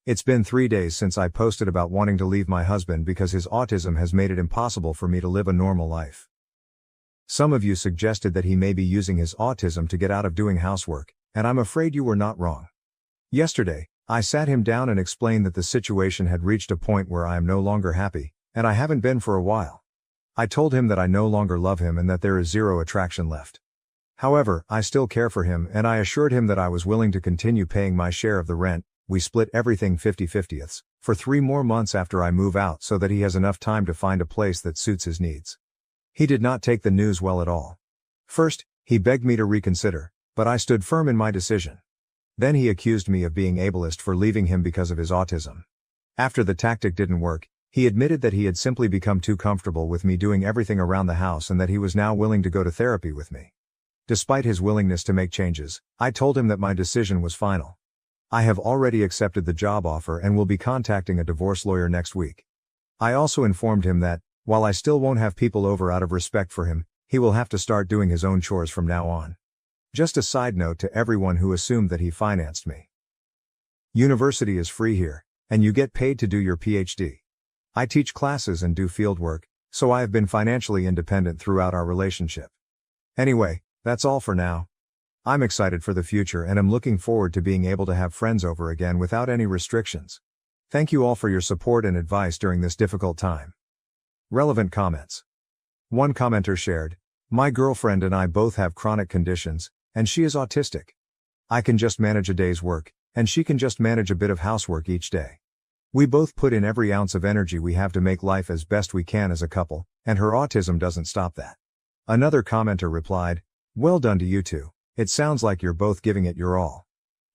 Speaker 2: It's been 3 days since I posted about wanting to leave my husband because his autism has made it impossible for me to live a normal life. Some of you suggested that he may be using his autism to get out of doing housework, and I'm afraid you were not wrong. Yesterday, I sat him down and explained that the situation had reached a point where I am no longer happy, and I haven't been for a while. I told him that I no longer love him and that there is zero attraction left. However, I still care for him, and I assured him that I was willing to continue paying my share of the rent. We split everything 50/50 for 3 more months after I move out so that he has enough time to find a place that suits his needs. He did not take the news well at all. First, he begged me to reconsider, but I stood firm in my decision. Then he accused me of being ableist for leaving him because of his autism. After the tactic didn't work, he admitted that he had simply become too comfortable with me doing everything around the house and that he was now willing to go to therapy with me. Despite his willingness to make changes, I told him that my decision was final. I have already accepted the job offer and will be contacting a divorce lawyer next week. I also informed him that, while I still won't have people over out of respect for him, he will have to start doing his own chores from now on. Just a side note to everyone who assumed that he financed me. University is free here, and you get paid to do your PhD. I teach classes and do field work, so I have been financially independent throughout our relationship. Anyway, that's all for now. I'm excited for the future and am looking forward to being able to have friends over again without any restrictions. Thank you all for your support and advice during this difficult time. Relevant comments. One commenter shared, "My girlfriend and I both have chronic conditions, and she is autistic. I can just manage a day's work, and she can just manage a bit of housework each day. We both put in every ounce of energy we have to make life as best we can as a couple, and her autism doesn't stop that." Another commenter replied, "Well done to you two. It sounds like you're both giving it your all."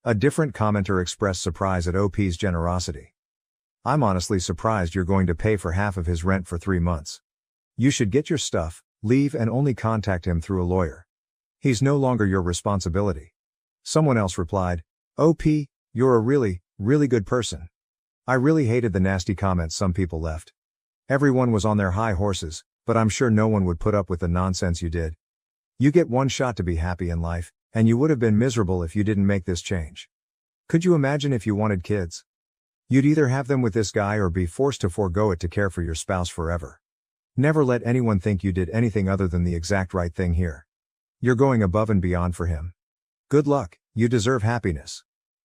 Speaker 2: A different commenter expressed surprise at OP's generosity. "I'm honestly surprised you're going to pay for half of his rent for 3 months. You should get your stuff, leave and only contact him through a lawyer. He's no longer your responsibility." Someone else replied, "OP, you're a really, really good person. I really hated the nasty comments some people left. Everyone was on their high horses, but I'm sure no one would put up with the nonsense you did. You get one shot to be happy in life, and you would have been miserable if you didn't make this change. Could you imagine if you wanted kids? You'd either have them with this guy or be forced to forego it to care for your spouse forever. Never let anyone think you did anything other than the exact right thing here. You're going above and beyond for him. Good luck, you deserve happiness."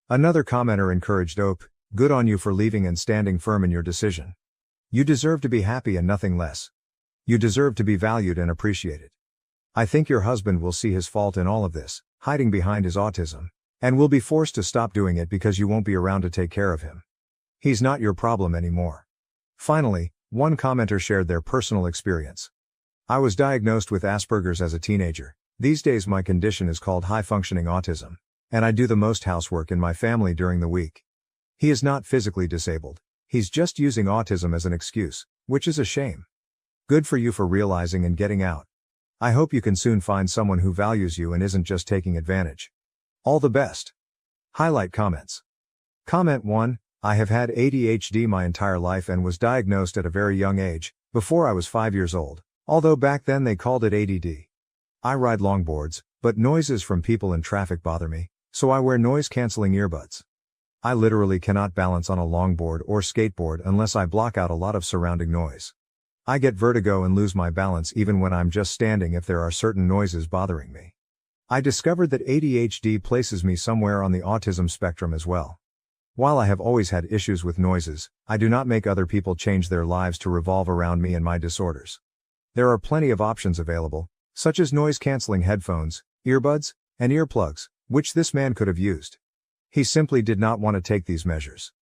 Speaker 2: Another commenter encouraged OP, "Good on you for leaving and standing firm in your decision. You deserve to be happy and nothing less. You deserve to be valued and appreciated. I think your husband will see his fault in all of this, hiding behind his autism, and will be forced to stop doing it because you won't be around to take care of him. He's not your problem anymore." Finally, one commenter shared their personal experience. "I was diagnosed with Asperger's as a teenager. These days my condition is called high-functioning autism, and I do the most housework in my family during the week. He is not physically disabled, he's just using autism as an excuse, which is a shame. Good for you for realizing and getting out. I hope you can soon find someone who values you and isn't just taking advantage. All the best." Highlight comments. Comment 1, "I have had ADHD my entire life and was diagnosed at a very young age, before I was 5 years old, although back then they called it ADD. I ride longboards, but noises from people in traffic bother me, so I wear noise-canceling earbuds. I literally cannot balance on a longboard or skateboard unless I block out a lot of surrounding noise. I get vertigo and lose my balance even when I'm just standing if there are certain noises bothering me. I discovered that ADHD places me somewhere on the autism spectrum as well. While I have always had issues with noises, I do not make other people change their lives to revolve around me and my disorders. There are plenty of options available, such as noise-canceling headphones, earbuds, and earplugs, which this man could have used. He simply did not want to take these measures.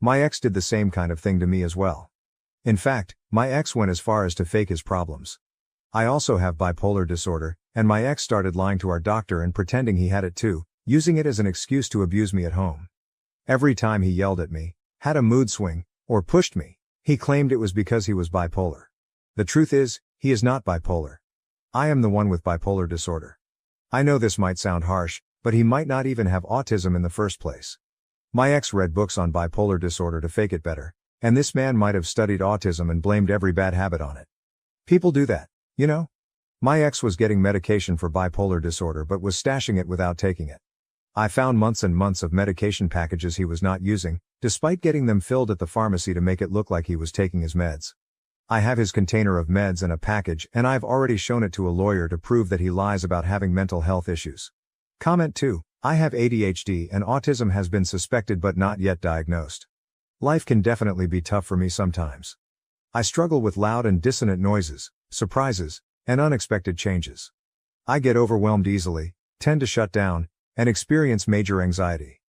Speaker 2: My ex did the same kind of thing to me as well. In fact, my ex went as far as to fake his problems. I also have bipolar disorder, and my ex started lying to our doctor and pretending he had it too, using it as an excuse to abuse me at home. Every time he yelled at me, had a mood swing, or pushed me, he claimed it was because he was bipolar. The truth is, he is not bipolar. I am the one with bipolar disorder. I know this might sound harsh, but he might not even have autism in the first place. My ex read books on bipolar disorder to fake it better, and this man might have studied autism and blamed every bad habit on it. People do that, you know? My ex was getting medication for bipolar disorder but was stashing it without taking it. I found months and months of medication packages he was not using, despite getting them filled at the pharmacy to make it look like he was taking his meds. I have his container of meds and a package, and I've already shown it to a lawyer to prove that he lies about having mental health issues. Comment 2, "I have ADHD and autism has been suspected but not yet diagnosed. Life can definitely be tough for me sometimes. I struggle with loud and dissonant noises, surprises, and unexpected changes. I get overwhelmed easily, tend to shut down, and experience major anxiety.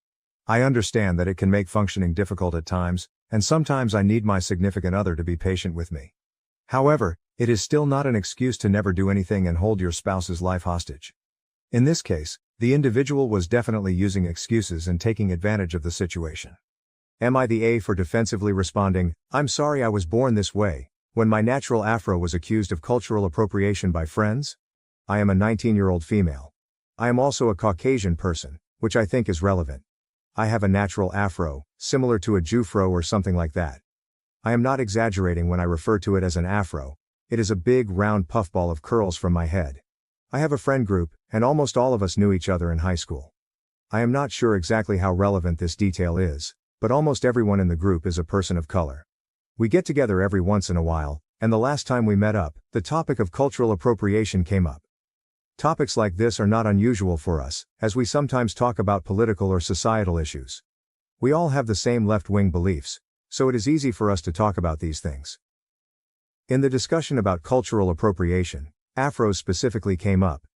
Speaker 2: I understand that it can make functioning difficult at times, and sometimes I need my significant other to be patient with me. However, it is still not an excuse to never do anything and hold your spouse's life hostage. In this case, the individual was definitely using excuses and taking advantage of the situation. Am I the A for defensively responding, 'I'm sorry I was born this way,' when my natural afro was accused of cultural appropriation by friends? I am a 19-year-old female. I am also a Caucasian person, which I think is relevant. I have a natural afro, similar to a Jufro or something like that. I am not exaggerating when I refer to it as an afro. It is a big round puffball of curls from my head. I have a friend group, and almost all of us knew each other in high school. I am not sure exactly how relevant this detail is, but almost everyone in the group is a person of color. We get together every once in a while, And the last time we met up, the topic of cultural appropriation came up. Topics like this are not unusual for us, as we sometimes talk about political or societal issues. We all have the same left-wing beliefs, so it is easy for us to talk about these things. In the discussion about cultural appropriation, afros specifically came up.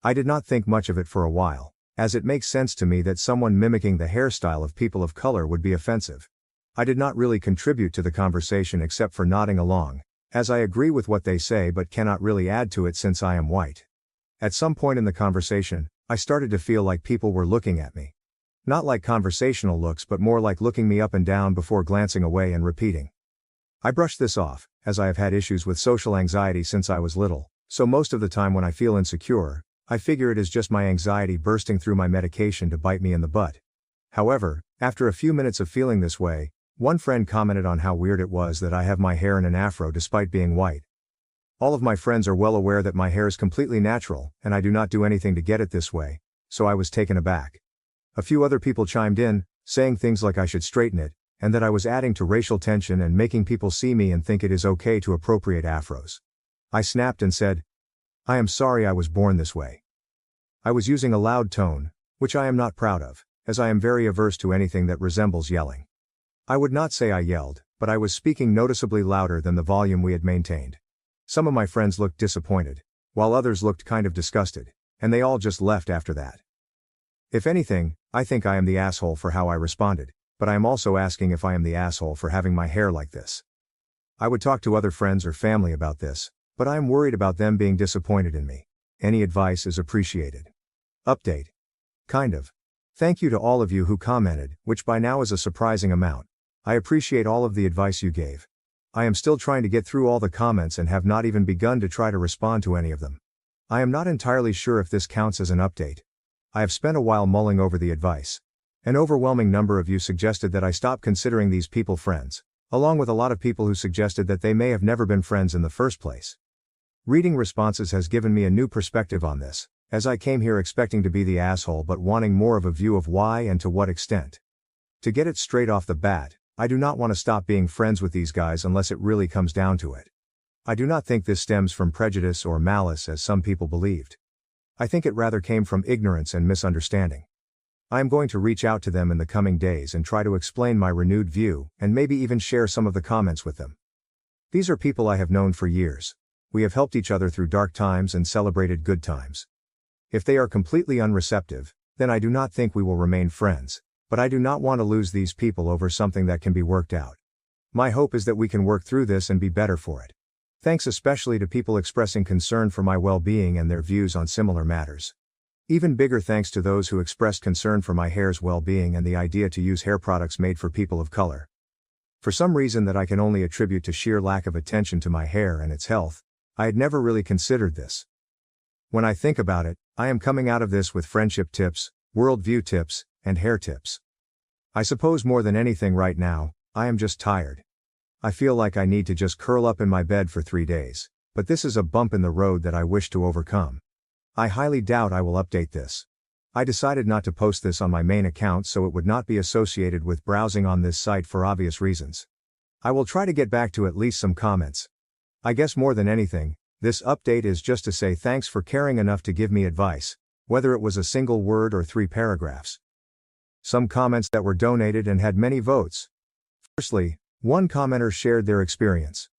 Speaker 2: I did not think much of it for a while, as it makes sense to me that someone mimicking the hairstyle of people of color would be offensive. I did not really contribute to the conversation except for nodding along, as I agree with what they say but cannot really add to it since I am white. At some point in the conversation, I started to feel like people were looking at me. Not like conversational looks but more like looking me up and down before glancing away and repeating. I brushed this off, as I have had issues with social anxiety since I was little, so most of the time when I feel insecure, I figure it is just my anxiety bursting through my medication to bite me in the butt. However, after a few minutes of feeling this way, one friend commented on how weird it was that I have my hair in an afro despite being white. All of my friends are well aware that my hair is completely natural, and I do not do anything to get it this way, so I was taken aback. A few other people chimed in, saying things like I should straighten it, and that I was adding to racial tension and making people see me and think it is okay to appropriate afros. I snapped and said, "I am sorry I was born this way." I was using a loud tone, which I am not proud of, as I am very averse to anything that resembles yelling. I would not say I yelled, but I was speaking noticeably louder than the volume we had maintained. Some of my friends looked disappointed, while others looked kind of disgusted, and they all just left after that. If anything, I think I am the asshole for how I responded, but I am also asking if I am the asshole for having my hair like this. I would talk to other friends or family about this, but I am worried about them being disappointed in me. Any advice is appreciated. Update. Kind of. Thank you to all of you who commented, which by now is a surprising amount. I appreciate all of the advice you gave. I am still trying to get through all the comments and have not even begun to try to respond to any of them. I am not entirely sure if this counts as an update. I have spent a while mulling over the advice. An overwhelming number of you suggested that I stop considering these people friends, along with a lot of people who suggested that they may have never been friends in the first place. Reading responses has given me a new perspective on this, as I came here expecting to be the asshole but wanting more of a view of why and to what extent. To get it straight off the bat, I do not want to stop being friends with these guys unless it really comes down to it. I do not think this stems from prejudice or malice as some people believed. I think it rather came from ignorance and misunderstanding. I am going to reach out to them in the coming days and try to explain my renewed view, and maybe even share some of the comments with them. These are people I have known for years. We have helped each other through dark times and celebrated good times. If they are completely unreceptive, then I do not think we will remain friends, but I do not want to lose these people over something that can be worked out. My hope is that we can work through this and be better for it. Thanks especially to people expressing concern for my well-being and their views on similar matters. Even bigger thanks to those who expressed concern for my hair's well-being and the idea to use hair products made for people of color. For some reason that I can only attribute to sheer lack of attention to my hair and its health, I had never really considered this. When I think about it, I am coming out of this with friendship tips, worldview tips, and hair tips. I suppose more than anything right now, I am just tired. I feel like I need to just curl up in my bed for 3 days, but this is a bump in the road that I wish to overcome. I highly doubt I will update this. I decided not to post this on my main account so it would not be associated with browsing on this site for obvious reasons. I will try to get back to at least some comments. I guess more than anything, this update is just to say thanks for caring enough to give me advice, whether it was a single word or 3 paragraphs. Some comments that were donated and had many votes. Firstly, one commenter shared their experience.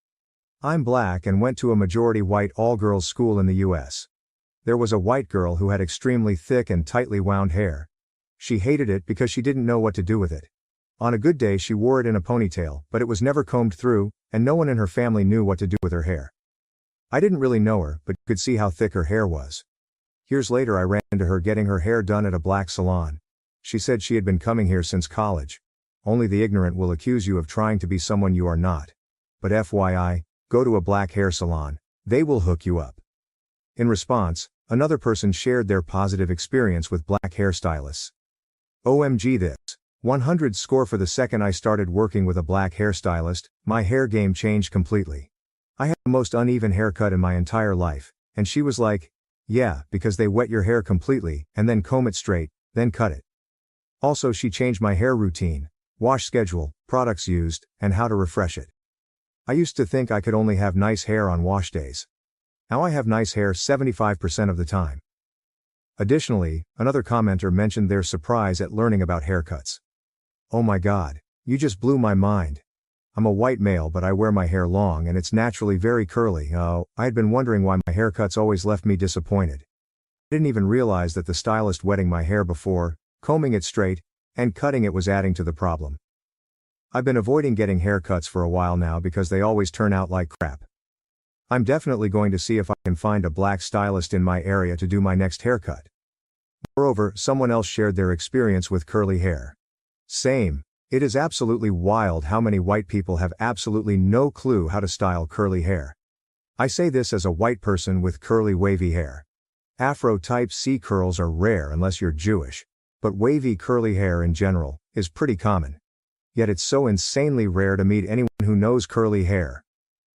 Speaker 2: I'm black and went to a majority white all-girls school in the US. There was a white girl who had extremely thick and tightly wound hair. She hated it because she didn't know what to do with it. On a good day she wore it in a ponytail, but it was never combed through, and no one in her family knew what to do with her hair. I didn't really know her, but could see how thick her hair was. Years later I ran into her getting her hair done at a black salon. She said she had been coming here since college. Only the ignorant will accuse you of trying to be someone you are not. But FYI, go to a black hair salon, they will hook you up. In response, another person shared their positive experience with black hairstylists. OMG this. 100 score for the second I started working with a black hairstylist, my hair game changed completely. I had the most uneven haircut in my entire life, and she was like, yeah, because they wet your hair completely, and then comb it straight, then cut it. Also she changed my hair routine, wash schedule, products used, and how to refresh it. I used to think I could only have nice hair on wash days. Now I have nice hair 75% of the time. Additionally, another commenter mentioned their surprise at learning about haircuts. Oh my god, you just blew my mind. I'm a white male but I wear my hair long and it's naturally very curly. Oh, I had been wondering why my haircuts always left me disappointed. I didn't even realize that the stylist wetting my hair before, combing it straight, and cutting it was adding to the problem. I've been avoiding getting haircuts for a while now because they always turn out like crap. I'm definitely going to see if I can find a black stylist in my area to do my next haircut. Moreover, someone else shared their experience with curly hair. Same. It is absolutely wild how many white people have absolutely no clue how to style curly hair. I say this as a white person with curly wavy hair. Afro type C curls are rare unless you're Jewish, but wavy curly hair in general is pretty common. Yet it's so insanely rare to meet anyone who knows curly hair.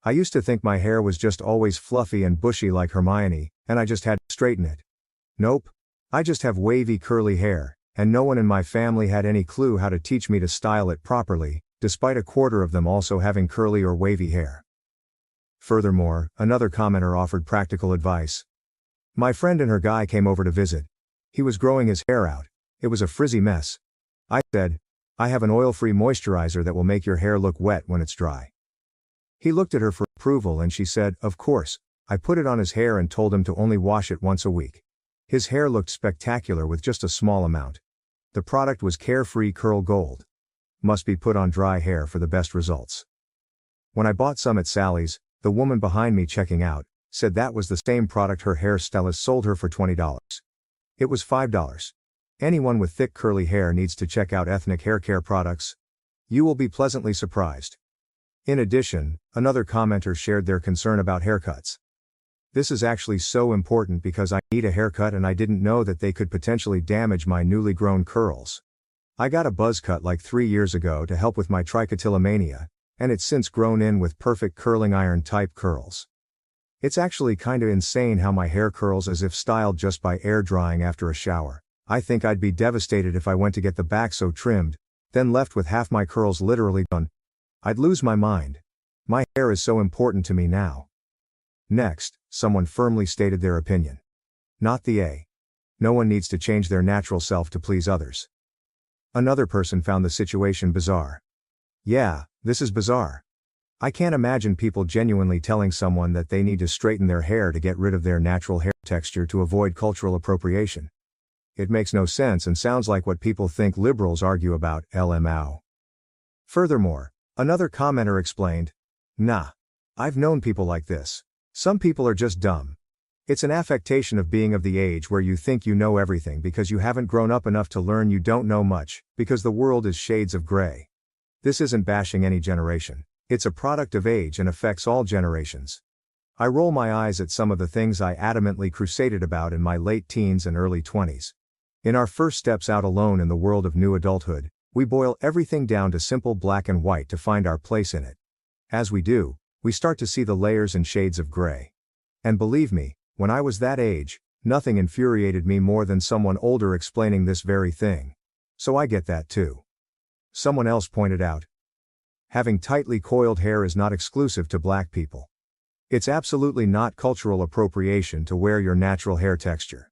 Speaker 2: I used to think my hair was just always fluffy and bushy like Hermione, and I just had to straighten it. Nope. I just have wavy curly hair, and no one in my family had any clue how to teach me to style it properly, despite a quarter of them also having curly or wavy hair. Furthermore, another commenter offered practical advice. My friend and her guy came over to visit. He was growing his hair out. It was a frizzy mess. I said, I have an oil-free moisturizer that will make your hair look wet when it's dry. He looked at her for approval and she said, of course. I put it on his hair and told him to only wash it once a week. His hair looked spectacular with just a small amount. The product was Carefree Curl Gold. Must be put on dry hair for the best results. When I bought some at Sally's, the woman behind me checking out said that was the same product her hairstylist sold her for $20. It was $5. Anyone with thick curly hair needs to check out Ethnic Hair Care products. You will be pleasantly surprised. In addition, another commenter shared their concern about haircuts. This is actually so important because I need a haircut and I didn't know that they could potentially damage my newly grown curls. I got a buzz cut like 3 years ago to help with my trichotillomania, and it's since grown in with perfect curling iron type curls. It's actually kinda insane how my hair curls as if styled just by air drying after a shower. I think I'd be devastated if I went to get the back so trimmed, then left with half my curls literally done. I'd lose my mind. My hair is so important to me now. Next, someone firmly stated their opinion. Not the A. No one needs to change their natural self to please others. Another person found the situation bizarre. Yeah, this is bizarre. I can't imagine people genuinely telling someone that they need to straighten their hair to get rid of their natural hair texture to avoid cultural appropriation. It makes no sense and sounds like what people think liberals argue about, LMAO. Furthermore, another commenter explained, nah. I've known people like this. Some people are just dumb. It's an affectation of being of the age where you think you know everything because you haven't grown up enough to learn you don't know much, because the world is shades of gray. This isn't bashing any generation. It's a product of age and affects all generations. I roll my eyes at some of the things I adamantly crusaded about in my late teens and early 20s. In our first steps out alone in the world of new adulthood, we boil everything down to simple black and white to find our place in it. As we do, we start to see the layers and shades of gray. And believe me, when I was that age, nothing infuriated me more than someone older explaining this very thing. So I get that too. Someone else pointed out, having tightly coiled hair is not exclusive to black people. It's absolutely not cultural appropriation to wear your natural hair texture.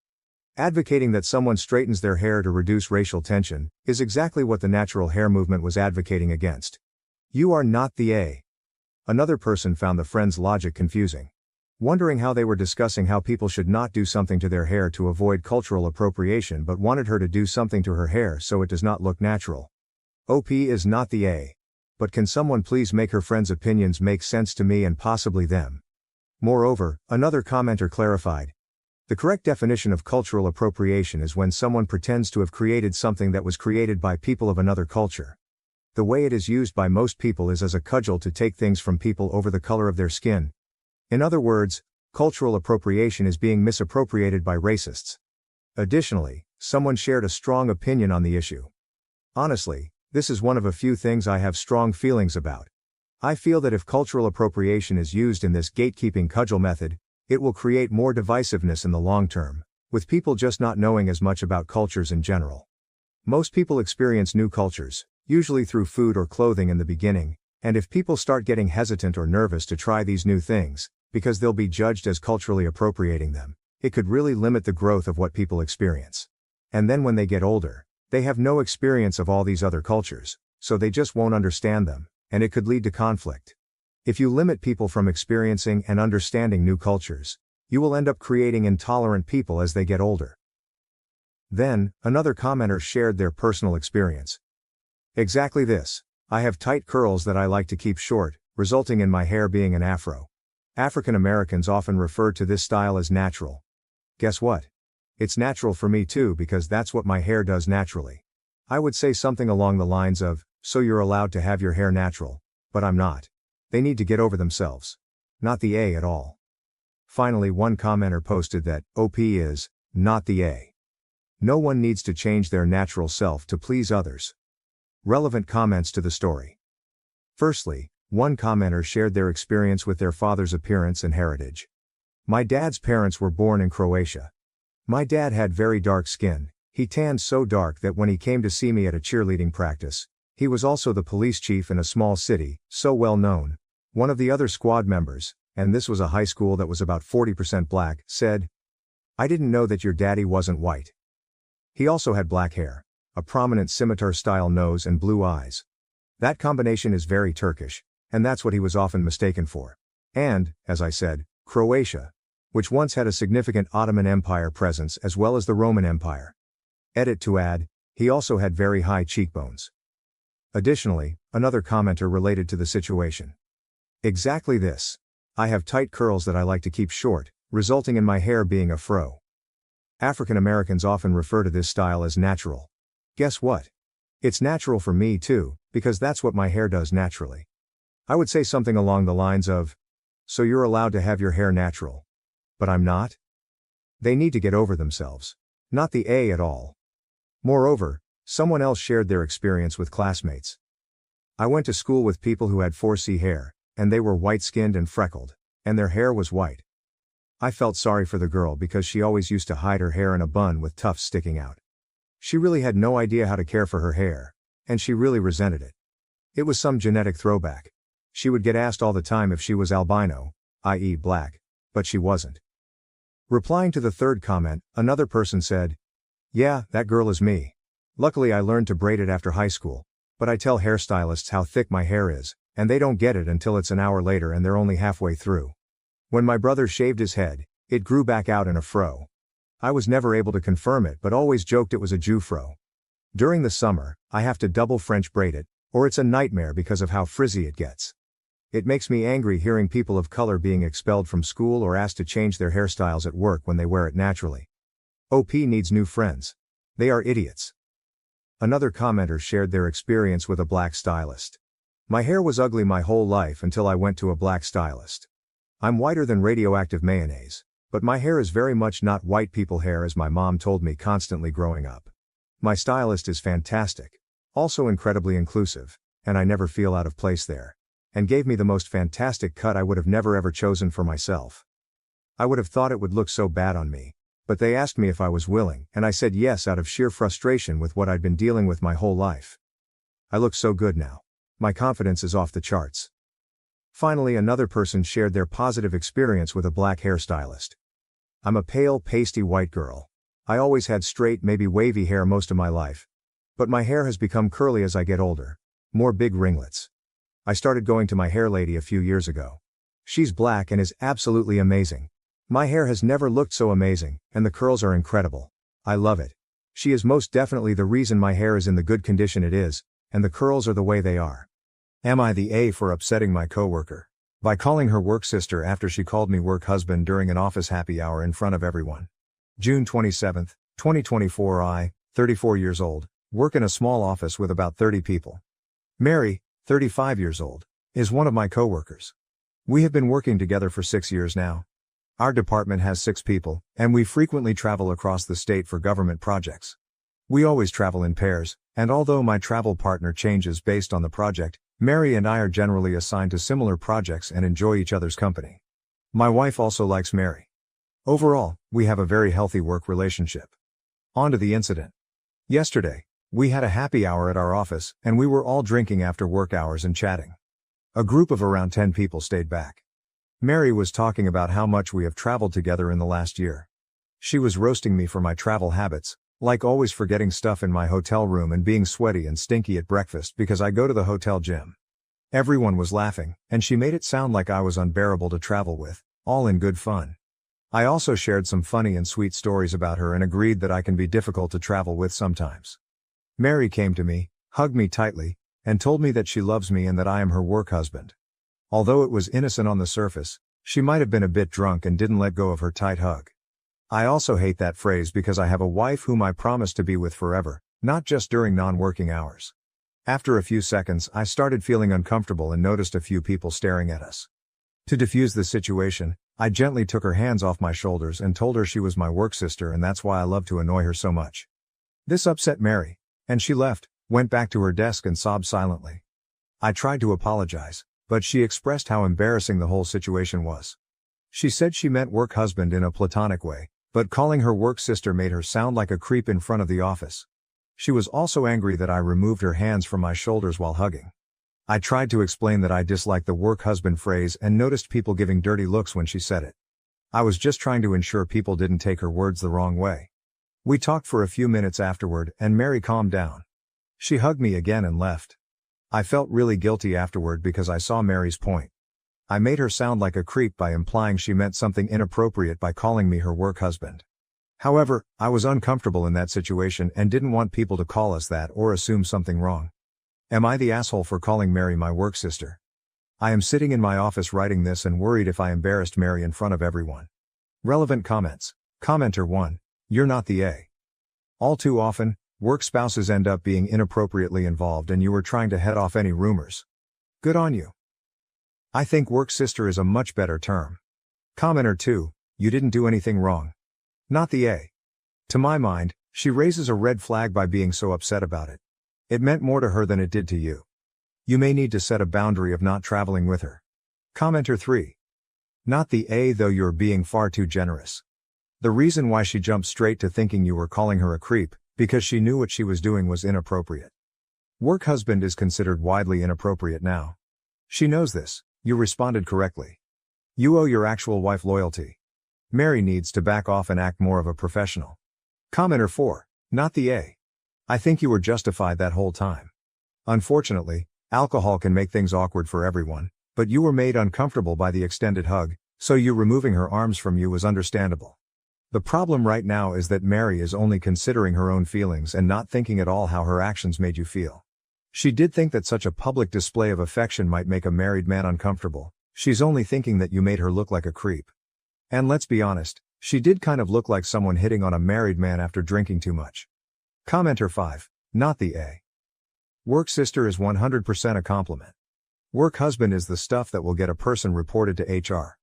Speaker 2: Advocating that someone straightens their hair to reduce racial tension is exactly what the natural hair movement was advocating against. You are not the A. Another person found the friend's logic confusing. Wondering how they were discussing how people should not do something to their hair to avoid cultural appropriation but wanted her to do something to her hair so it does not look natural. OP is not the A. But can someone please make her friend's opinions make sense to me and possibly them? Moreover, another commenter clarified. The correct definition of cultural appropriation is when someone pretends to have created something that was created by people of another culture. The way it is used by most people is as a cudgel to take things from people over the color of their skin. In other words, cultural appropriation is being misappropriated by racists. Additionally, someone shared a strong opinion on the issue. Honestly, this is one of a few things I have strong feelings about. I feel that if cultural appropriation is used in this gatekeeping cudgel method, it will create more divisiveness in the long term, with people just not knowing as much about cultures in general. Most people experience new cultures, usually through food or clothing in the beginning, And if people start getting hesitant or nervous to try these new things, because they'll be judged as culturally appropriating them, it could really limit the growth of what people experience. And then when they get older, they have no experience of all these other cultures, so they just won't understand them, and it could lead to conflict. If you limit people from experiencing and understanding new cultures, you will end up creating intolerant people as they get older. Then, another commenter shared their personal experience. Exactly this. I have tight curls that I like to keep short, resulting in my hair being an afro. African Americans often refer to this style as natural. Guess what? It's natural for me too because that's what my hair does naturally. I would say something along the lines of, so you're allowed to have your hair natural, but I'm not. They need to get over themselves. Not the A at all. Finally, one commenter posted that, OP is, not the A. No one needs to change their natural self to please others. Relevant comments to the story. Firstly, one commenter shared their experience with their father's appearance and heritage. My dad's parents were born in Croatia. My dad had very dark skin, he tanned so dark that when he came to see me at a cheerleading practice, he was also the police chief in a small city, so well known. One of the other squad members, and this was a high school that was about 40% black, said, I didn't know that your daddy wasn't white. He also had black hair, a prominent scimitar-style nose and blue eyes. That combination is very Turkish, and that's what he was often mistaken for. And, as I said, Croatia, which once had a significant Ottoman Empire presence as well as the Roman Empire. Edit to add, he also had very high cheekbones. Additionally, another commenter related to the situation. Exactly this. I have tight curls that I like to keep short, resulting in my hair being a fro. African Americans often refer to this style as natural. Guess what? It's natural for me too, because that's what my hair does naturally. I would say something along the lines of, so you're allowed to have your hair natural. But I'm not? They need to get over themselves. Not the A at all. Moreover, someone else shared their experience with classmates. I went to school with people who had 4C hair, and they were white-skinned and freckled, and their hair was white. I felt sorry for the girl because she always used to hide her hair in a bun with tufts sticking out. She really had no idea how to care for her hair, and she really resented it. It was some genetic throwback. She would get asked all the time if she was albino, i.e. black, but she wasn't. Replying to the third comment, another person said, yeah, that girl is me. Luckily I learned to braid it after high school, but I tell hairstylists how thick my hair is, and they don't get it until it's an hour later and they're only halfway through. When my brother shaved his head, it grew back out in a fro. I was never able to confirm it but always joked it was a Jew fro. During the summer, I have to double French braid it, or it's a nightmare because of how frizzy it gets. It makes me angry hearing people of color being expelled from school or asked to change their hairstyles at work when they wear it naturally. OP needs new friends. They are idiots. Another commenter shared their experience with a black stylist. My hair was ugly my whole life until I went to a black stylist. I'm whiter than radioactive mayonnaise, but my hair is very much not white people hair as my mom told me constantly growing up. My stylist is fantastic, also incredibly inclusive, and I never feel out of place there, and gave me the most fantastic cut I would have never ever chosen for myself. I would have thought it would look so bad on me, but they asked me if I was willing, and I said yes out of sheer frustration with what I'd been dealing with my whole life. I look so good now. My confidence is off the charts. Finally, another person shared their positive experience with a black hairstylist. I'm a pale, pasty white girl. I always had straight, maybe wavy hair most of my life. But my hair has become curly as I get older. More big ringlets. I started going to my hair lady a few years ago. She's black and is absolutely amazing. My hair has never looked so amazing, and the curls are incredible. I love it. She is most definitely the reason my hair is in the good condition it is, and the curls are the way they are. Am I the A for upsetting my coworker? By calling her work sister after she called me work husband during an office happy hour in front of everyone. June 27, 2024. I, 34 years old, work in a small office with about 30 people. Mary, 35 years old, is one of my coworkers. We have been working together for 6 years now. Our department has 6 people, and we frequently travel across the state for government projects. We always travel in pairs, and although my travel partner changes based on the project, Mary and I are generally assigned to similar projects and enjoy each other's company. My wife also likes Mary. Overall, we have a very healthy work relationship. On to the incident. Yesterday, we had a happy hour at our office, and we were all drinking after work hours and chatting. A group of around 10 people stayed back. Mary was talking about how much we have traveled together in the last year. She was roasting me for my travel habits, like always forgetting stuff in my hotel room and being sweaty and stinky at breakfast because I go to the hotel gym. Everyone was laughing, and she made it sound like I was unbearable to travel with, all in good fun. I also shared some funny and sweet stories about her and agreed that I can be difficult to travel with sometimes. Mary came to me, hugged me tightly, and told me that she loves me and that I am her work husband. Although it was innocent on the surface, she might have been a bit drunk and didn't let go of her tight hug. I also hate that phrase because I have a wife whom I promise to be with forever, not just during non-working hours. After a few seconds, I started feeling uncomfortable and noticed a few people staring at us. To diffuse the situation, I gently took her hands off my shoulders and told her she was my work sister and that's why I love to annoy her so much. This upset Mary, and she left, went back to her desk and sobbed silently. I tried to apologize, but she expressed how embarrassing the whole situation was. She said she meant work husband in a platonic way, but calling her work sister made her sound like a creep in front of the office. She was also angry that I removed her hands from my shoulders while hugging. I tried to explain that I disliked the work husband phrase and noticed people giving dirty looks when she said it. I was just trying to ensure people didn't take her words the wrong way. We talked for a few minutes afterward and Mary calmed down. She hugged me again and left. I felt really guilty afterward because I saw Mary's point. I made her sound like a creep by implying she meant something inappropriate by calling me her work husband. However, I was uncomfortable in that situation and didn't want people to call us that or assume something wrong. Am I the asshole for calling Mary my work sister? I am sitting in my office writing this and worried if I embarrassed Mary in front of everyone. Relevant comments. Commenter 1. You're not the A. All too often, work spouses end up being inappropriately involved and you were trying to head off any rumors. Good on you. I think work sister is a much better term. Commenter 2. You didn't do anything wrong. Not the A. To my mind, she raises a red flag by being so upset about it. It meant more to her than it did to you. You may need to set a boundary of not traveling with her. Commenter 3. Not the A, though you're being far too generous. The reason why she jumped straight to thinking you were calling her a creep, because she knew what she was doing was inappropriate. Work husband is considered widely inappropriate now. She knows this. You responded correctly. You owe your actual wife loyalty. Mary needs to back off and act more of a professional. Commenter 4. Not the A. I think you were justified that whole time. Unfortunately, alcohol can make things awkward for everyone, but you were made uncomfortable by the extended hug, so you removing her arms from you was understandable. The problem right now is that Mary is only considering her own feelings and not thinking at all how her actions made you feel. She did think that such a public display of affection might make a married man uncomfortable. She's only thinking that you made her look like a creep. And let's be honest, she did kind of look like someone hitting on a married man after drinking too much. Commenter 5. Not the A. Work sister is 100% a compliment. Work husband is the stuff that will get a person reported to HR.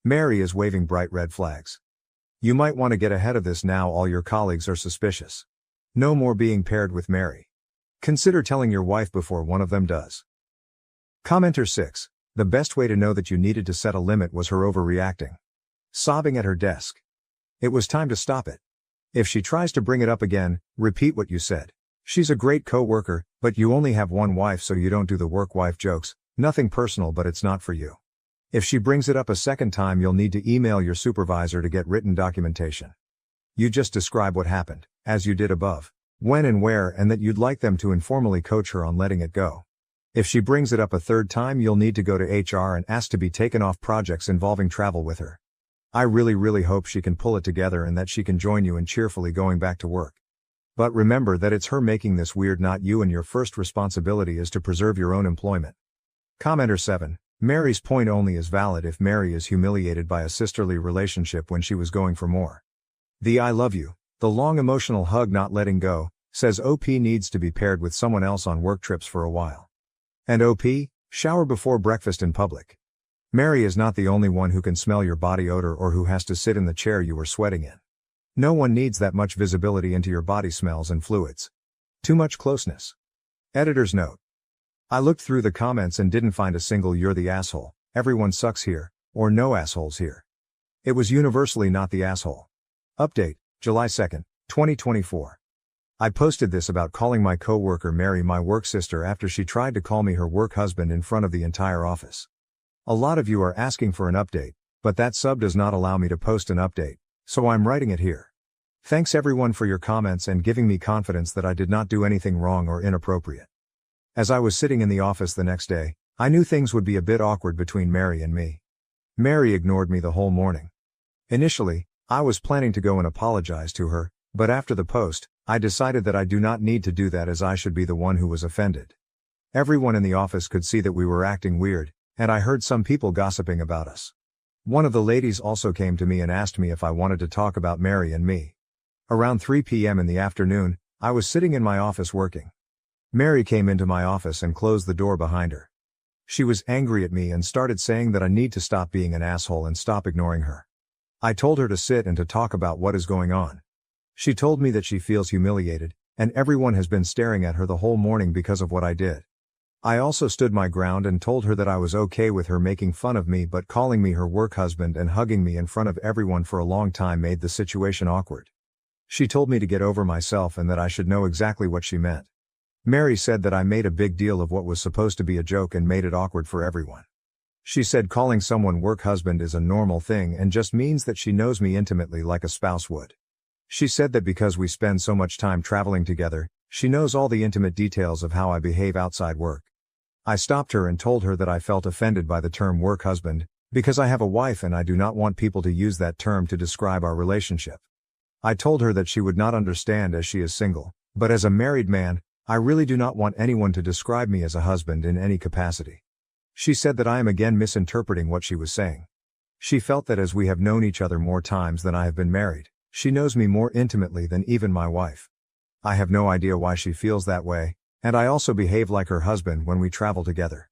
Speaker 2: Mary is waving bright red flags. You might want to get ahead of this now all your colleagues are suspicious. No more being paired with Mary. Consider telling your wife before one of them does. Commenter 6. The best way to know that you needed to set a limit was her overreacting. Sobbing at her desk. It was time to stop it. If she tries to bring it up again, repeat what you said. She's a great co-worker, but you only have one wife so you don't do the work-wife jokes. Nothing personal, but it's not for you. If she brings it up a second time, you'll need to email your supervisor to get written documentation. You just describe what happened, as you did above, when and where, and that you'd like them to informally coach her on letting it go. If she brings it up a third time, you'll need to go to HR and ask to be taken off projects involving travel with her. I really hope she can pull it together and that she can join you in cheerfully going back to work. But remember that it's her making this weird, not you, and your first responsibility is to preserve your own employment. Commenter 7. Mary's point only is valid if Mary is humiliated by a sisterly relationship when she was going for more. The I love you, the long emotional hug not letting go, says OP needs to be paired with someone else on work trips for a while. And OP, shower before breakfast in public. Mary is not the only one who can smell your body odor or who has to sit in the chair you were sweating in. No one needs that much visibility into your body smells and fluids. Too much closeness. Editor's note. I looked through the comments and didn't find a single "you're the asshole, everyone sucks here," or "no assholes here." It was universally not the asshole. Update, July 2nd, 2024. I posted this about calling my coworker Mary my work sister after she tried to call me her work husband in front of the entire office. A lot of you are asking for an update, but that sub does not allow me to post an update, so I'm writing it here. Thanks everyone for your comments and giving me confidence that I did not do anything wrong or inappropriate. As I was sitting in the office the next day, I knew things would be a bit awkward between Mary and me. Mary ignored me the whole morning. Initially, I was planning to go and apologize to her, but after the post, I decided that I do not need to do that as I should be the one who was offended. Everyone in the office could see that we were acting weird, and I heard some people gossiping about us. One of the ladies also came to me and asked me if I wanted to talk about Mary and me. Around 3 p.m. in the afternoon, I was sitting in my office working. Mary came into my office and closed the door behind her. She was angry at me and started saying that I need to stop being an asshole and stop ignoring her. I told her to sit and to talk about what is going on. She told me that she feels humiliated, and everyone has been staring at her the whole morning because of what I did. I also stood my ground and told her that I was okay with her making fun of me, but calling me her work husband and hugging me in front of everyone for a long time made the situation awkward. She told me to get over myself and that I should know exactly what she meant. Mary said that I made a big deal of what was supposed to be a joke and made it awkward for everyone. She said calling someone work husband is a normal thing and just means that she knows me intimately like a spouse would. She said that because we spend so much time traveling together, she knows all the intimate details of how I behave outside work. I stopped her and told her that I felt offended by the term work husband, because I have a wife and I do not want people to use that term to describe our relationship. I told her that she would not understand as she is single, but as a married man, I really do not want anyone to describe me as a husband in any capacity. She said that I am again misinterpreting what she was saying. She felt that as we have known each other more times than I have been married, she knows me more intimately than even my wife. I have no idea why she feels that way, and I also behave like her husband when we travel together.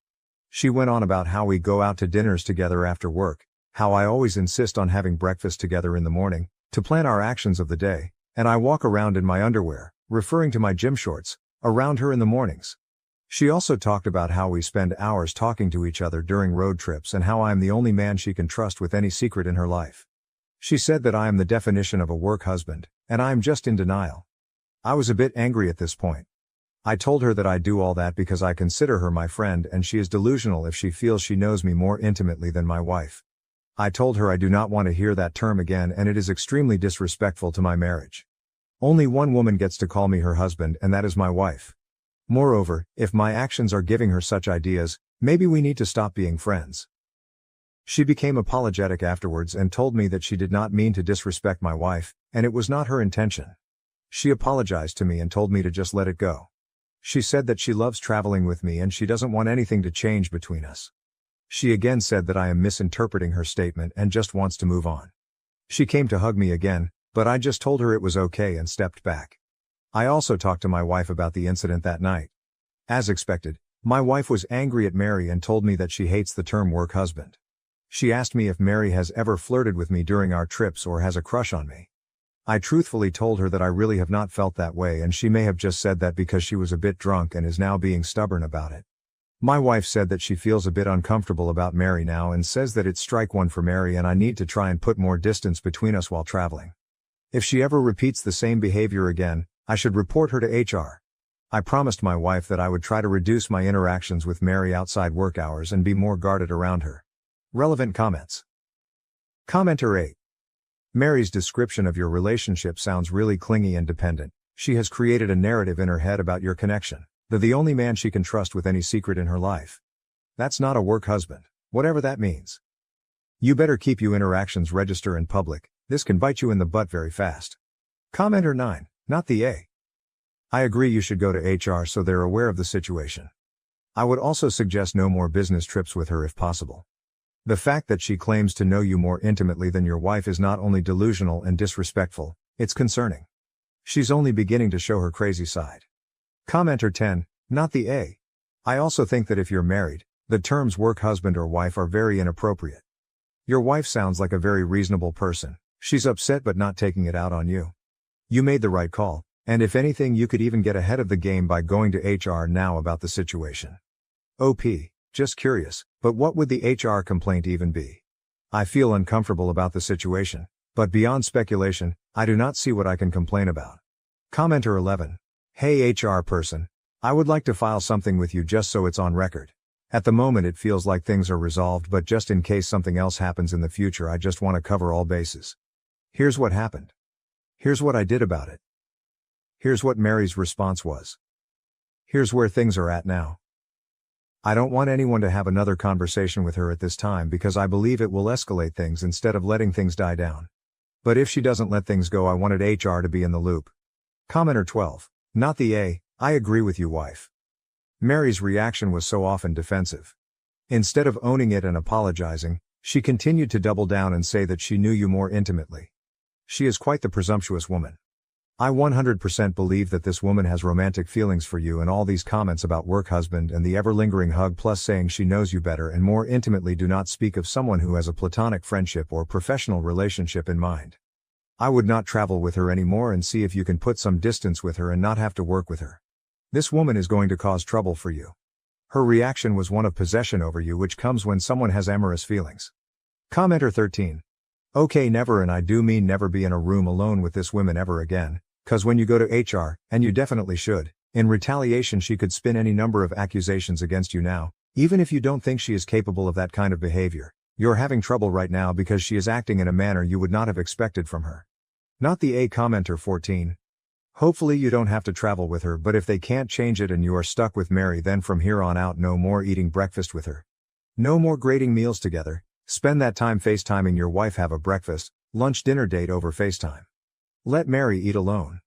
Speaker 2: She went on about how we go out to dinners together after work, how I always insist on having breakfast together in the morning, to plan our actions of the day, and I walk around in my underwear, referring to my gym shorts, around her in the mornings. She also talked about how we spend hours talking to each other during road trips and how I am the only man she can trust with any secret in her life. She said that I am the definition of a work husband, and I am just in denial. I was a bit angry at this point. I told her that I do all that because I consider her my friend and she is delusional if she feels she knows me more intimately than my wife. I told her I do not want to hear that term again and it is extremely disrespectful to my marriage. Only one woman gets to call me her husband and that is my wife. Moreover, if my actions are giving her such ideas, maybe we need to stop being friends. She became apologetic afterwards and told me that she did not mean to disrespect my wife, and it was not her intention. She apologized to me and told me to just let it go. She said that she loves traveling with me and she doesn't want anything to change between us. She again said that I am misinterpreting her statement and just wants to move on. She came to hug me again, but I just told her it was okay and stepped back. I also talked to my wife about the incident that night. As expected, my wife was angry at Mary and told me that she hates the term work husband. She asked me if Mary has ever flirted with me during our trips or has a crush on me. I truthfully told her that I really have not felt that way and she may have just said that because she was a bit drunk and is now being stubborn about it. My wife said that she feels a bit uncomfortable about Mary now and says that it's strike one for Mary and I need to try and put more distance between us while traveling. If she ever repeats the same behavior again, I should report her to HR. I promised my wife that I would try to reduce my interactions with Mary outside work hours and be more guarded around her. Relevant comments. Commenter 8. Mary's description of your relationship sounds really clingy and dependent. She has created a narrative in her head about your connection, that the only man she can trust with any secret in her life. That's not a work husband, whatever that means. You better keep your interactions register in public, this can bite you in the butt very fast. Commenter 9, not the A. I agree you should go to HR so they're aware of the situation. I would also suggest no more business trips with her if possible. The fact that she claims to know you more intimately than your wife is not only delusional and disrespectful, it's concerning. She's only beginning to show her crazy side. Commenter 10, not the A. I also think that if you're married, the terms work husband or wife are very inappropriate. Your wife sounds like a very reasonable person. She's upset but not taking it out on you. You made the right call, and if anything you could even get ahead of the game by going to HR now about the situation. OP, just curious, but what would the HR complaint even be? I feel uncomfortable about the situation, but beyond speculation, I do not see what I can complain about. Commenter 11. Hey HR person. I would like to file something with you just so it's on record. At the moment it feels like things are resolved, but just in case something else happens in the future, I just want to cover all bases. Here's what happened. Here's what I did about it. Here's what Mary's response was. Here's where things are at now. I don't want anyone to have another conversation with her at this time because I believe it will escalate things instead of letting things die down. But if she doesn't let things go, I wanted HR to be in the loop. Commenter 12. Not the A, I agree with you wife. Mary's reaction was so often defensive. Instead of owning it and apologizing, she continued to double down and say that she knew you more intimately. She is quite the presumptuous woman. I 100% believe that this woman has romantic feelings for you, and all these comments about work husband and the ever-lingering hug plus saying she knows you better and more intimately do not speak of someone who has a platonic friendship or professional relationship in mind. I would not travel with her anymore and see if you can put some distance with her and not have to work with her. This woman is going to cause trouble for you. Her reaction was one of possession over you, which comes when someone has amorous feelings. Commenter 13. Okay, never, and I do mean never, be in a room alone with this woman ever again. Cause when you go to HR, and you definitely should, in retaliation she could spin any number of accusations against you now, even if you don't think she is capable of that kind of behavior. You're having trouble right now because she is acting in a manner you would not have expected from her. Not the A. Commenter 14. Hopefully you don't have to travel with her, but if they can't change it and you are stuck with Mary, then from here on out no more eating breakfast with her. No more grading meals together. Spend that time FaceTiming your wife, have a breakfast, lunch, dinner date over FaceTime. Let Mary eat alone.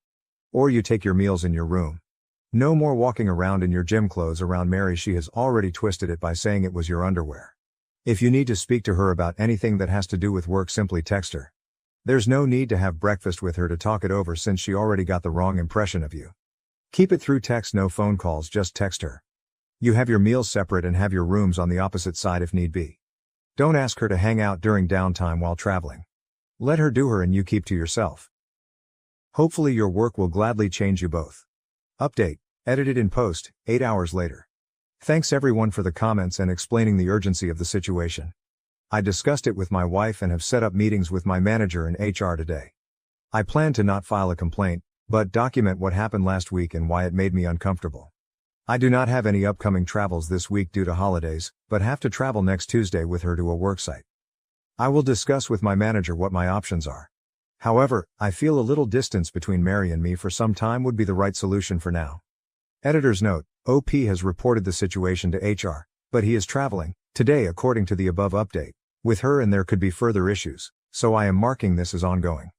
Speaker 2: Or you take your meals in your room. No more walking around in your gym clothes around Mary. She has already twisted it by saying it was your underwear. If you need to speak to her about anything that has to do with work, simply text her. There's no need to have breakfast with her to talk it over since she already got the wrong impression of you. Keep it through text, no phone calls, just text her. You have your meals separate and have your rooms on the opposite side if need be. Don't ask her to hang out during downtime while traveling. Let her do her and you keep to yourself. Hopefully your work will gladly change you both. Update, edited in post, 8 hours later. Thanks everyone for the comments and explaining the urgency of the situation. I discussed it with my wife and have set up meetings with my manager and HR today. I plan to not file a complaint, but document what happened last week and why it made me uncomfortable. I do not have any upcoming travels this week due to holidays, but have to travel next Tuesday with her to a worksite. I will discuss with my manager what my options are. However, I feel a little distance between Mary and me for some time would be the right solution for now. Editor's note, OP has reported the situation to HR, but he is traveling today according to the above update with her and there could be further issues, so I am marking this as ongoing.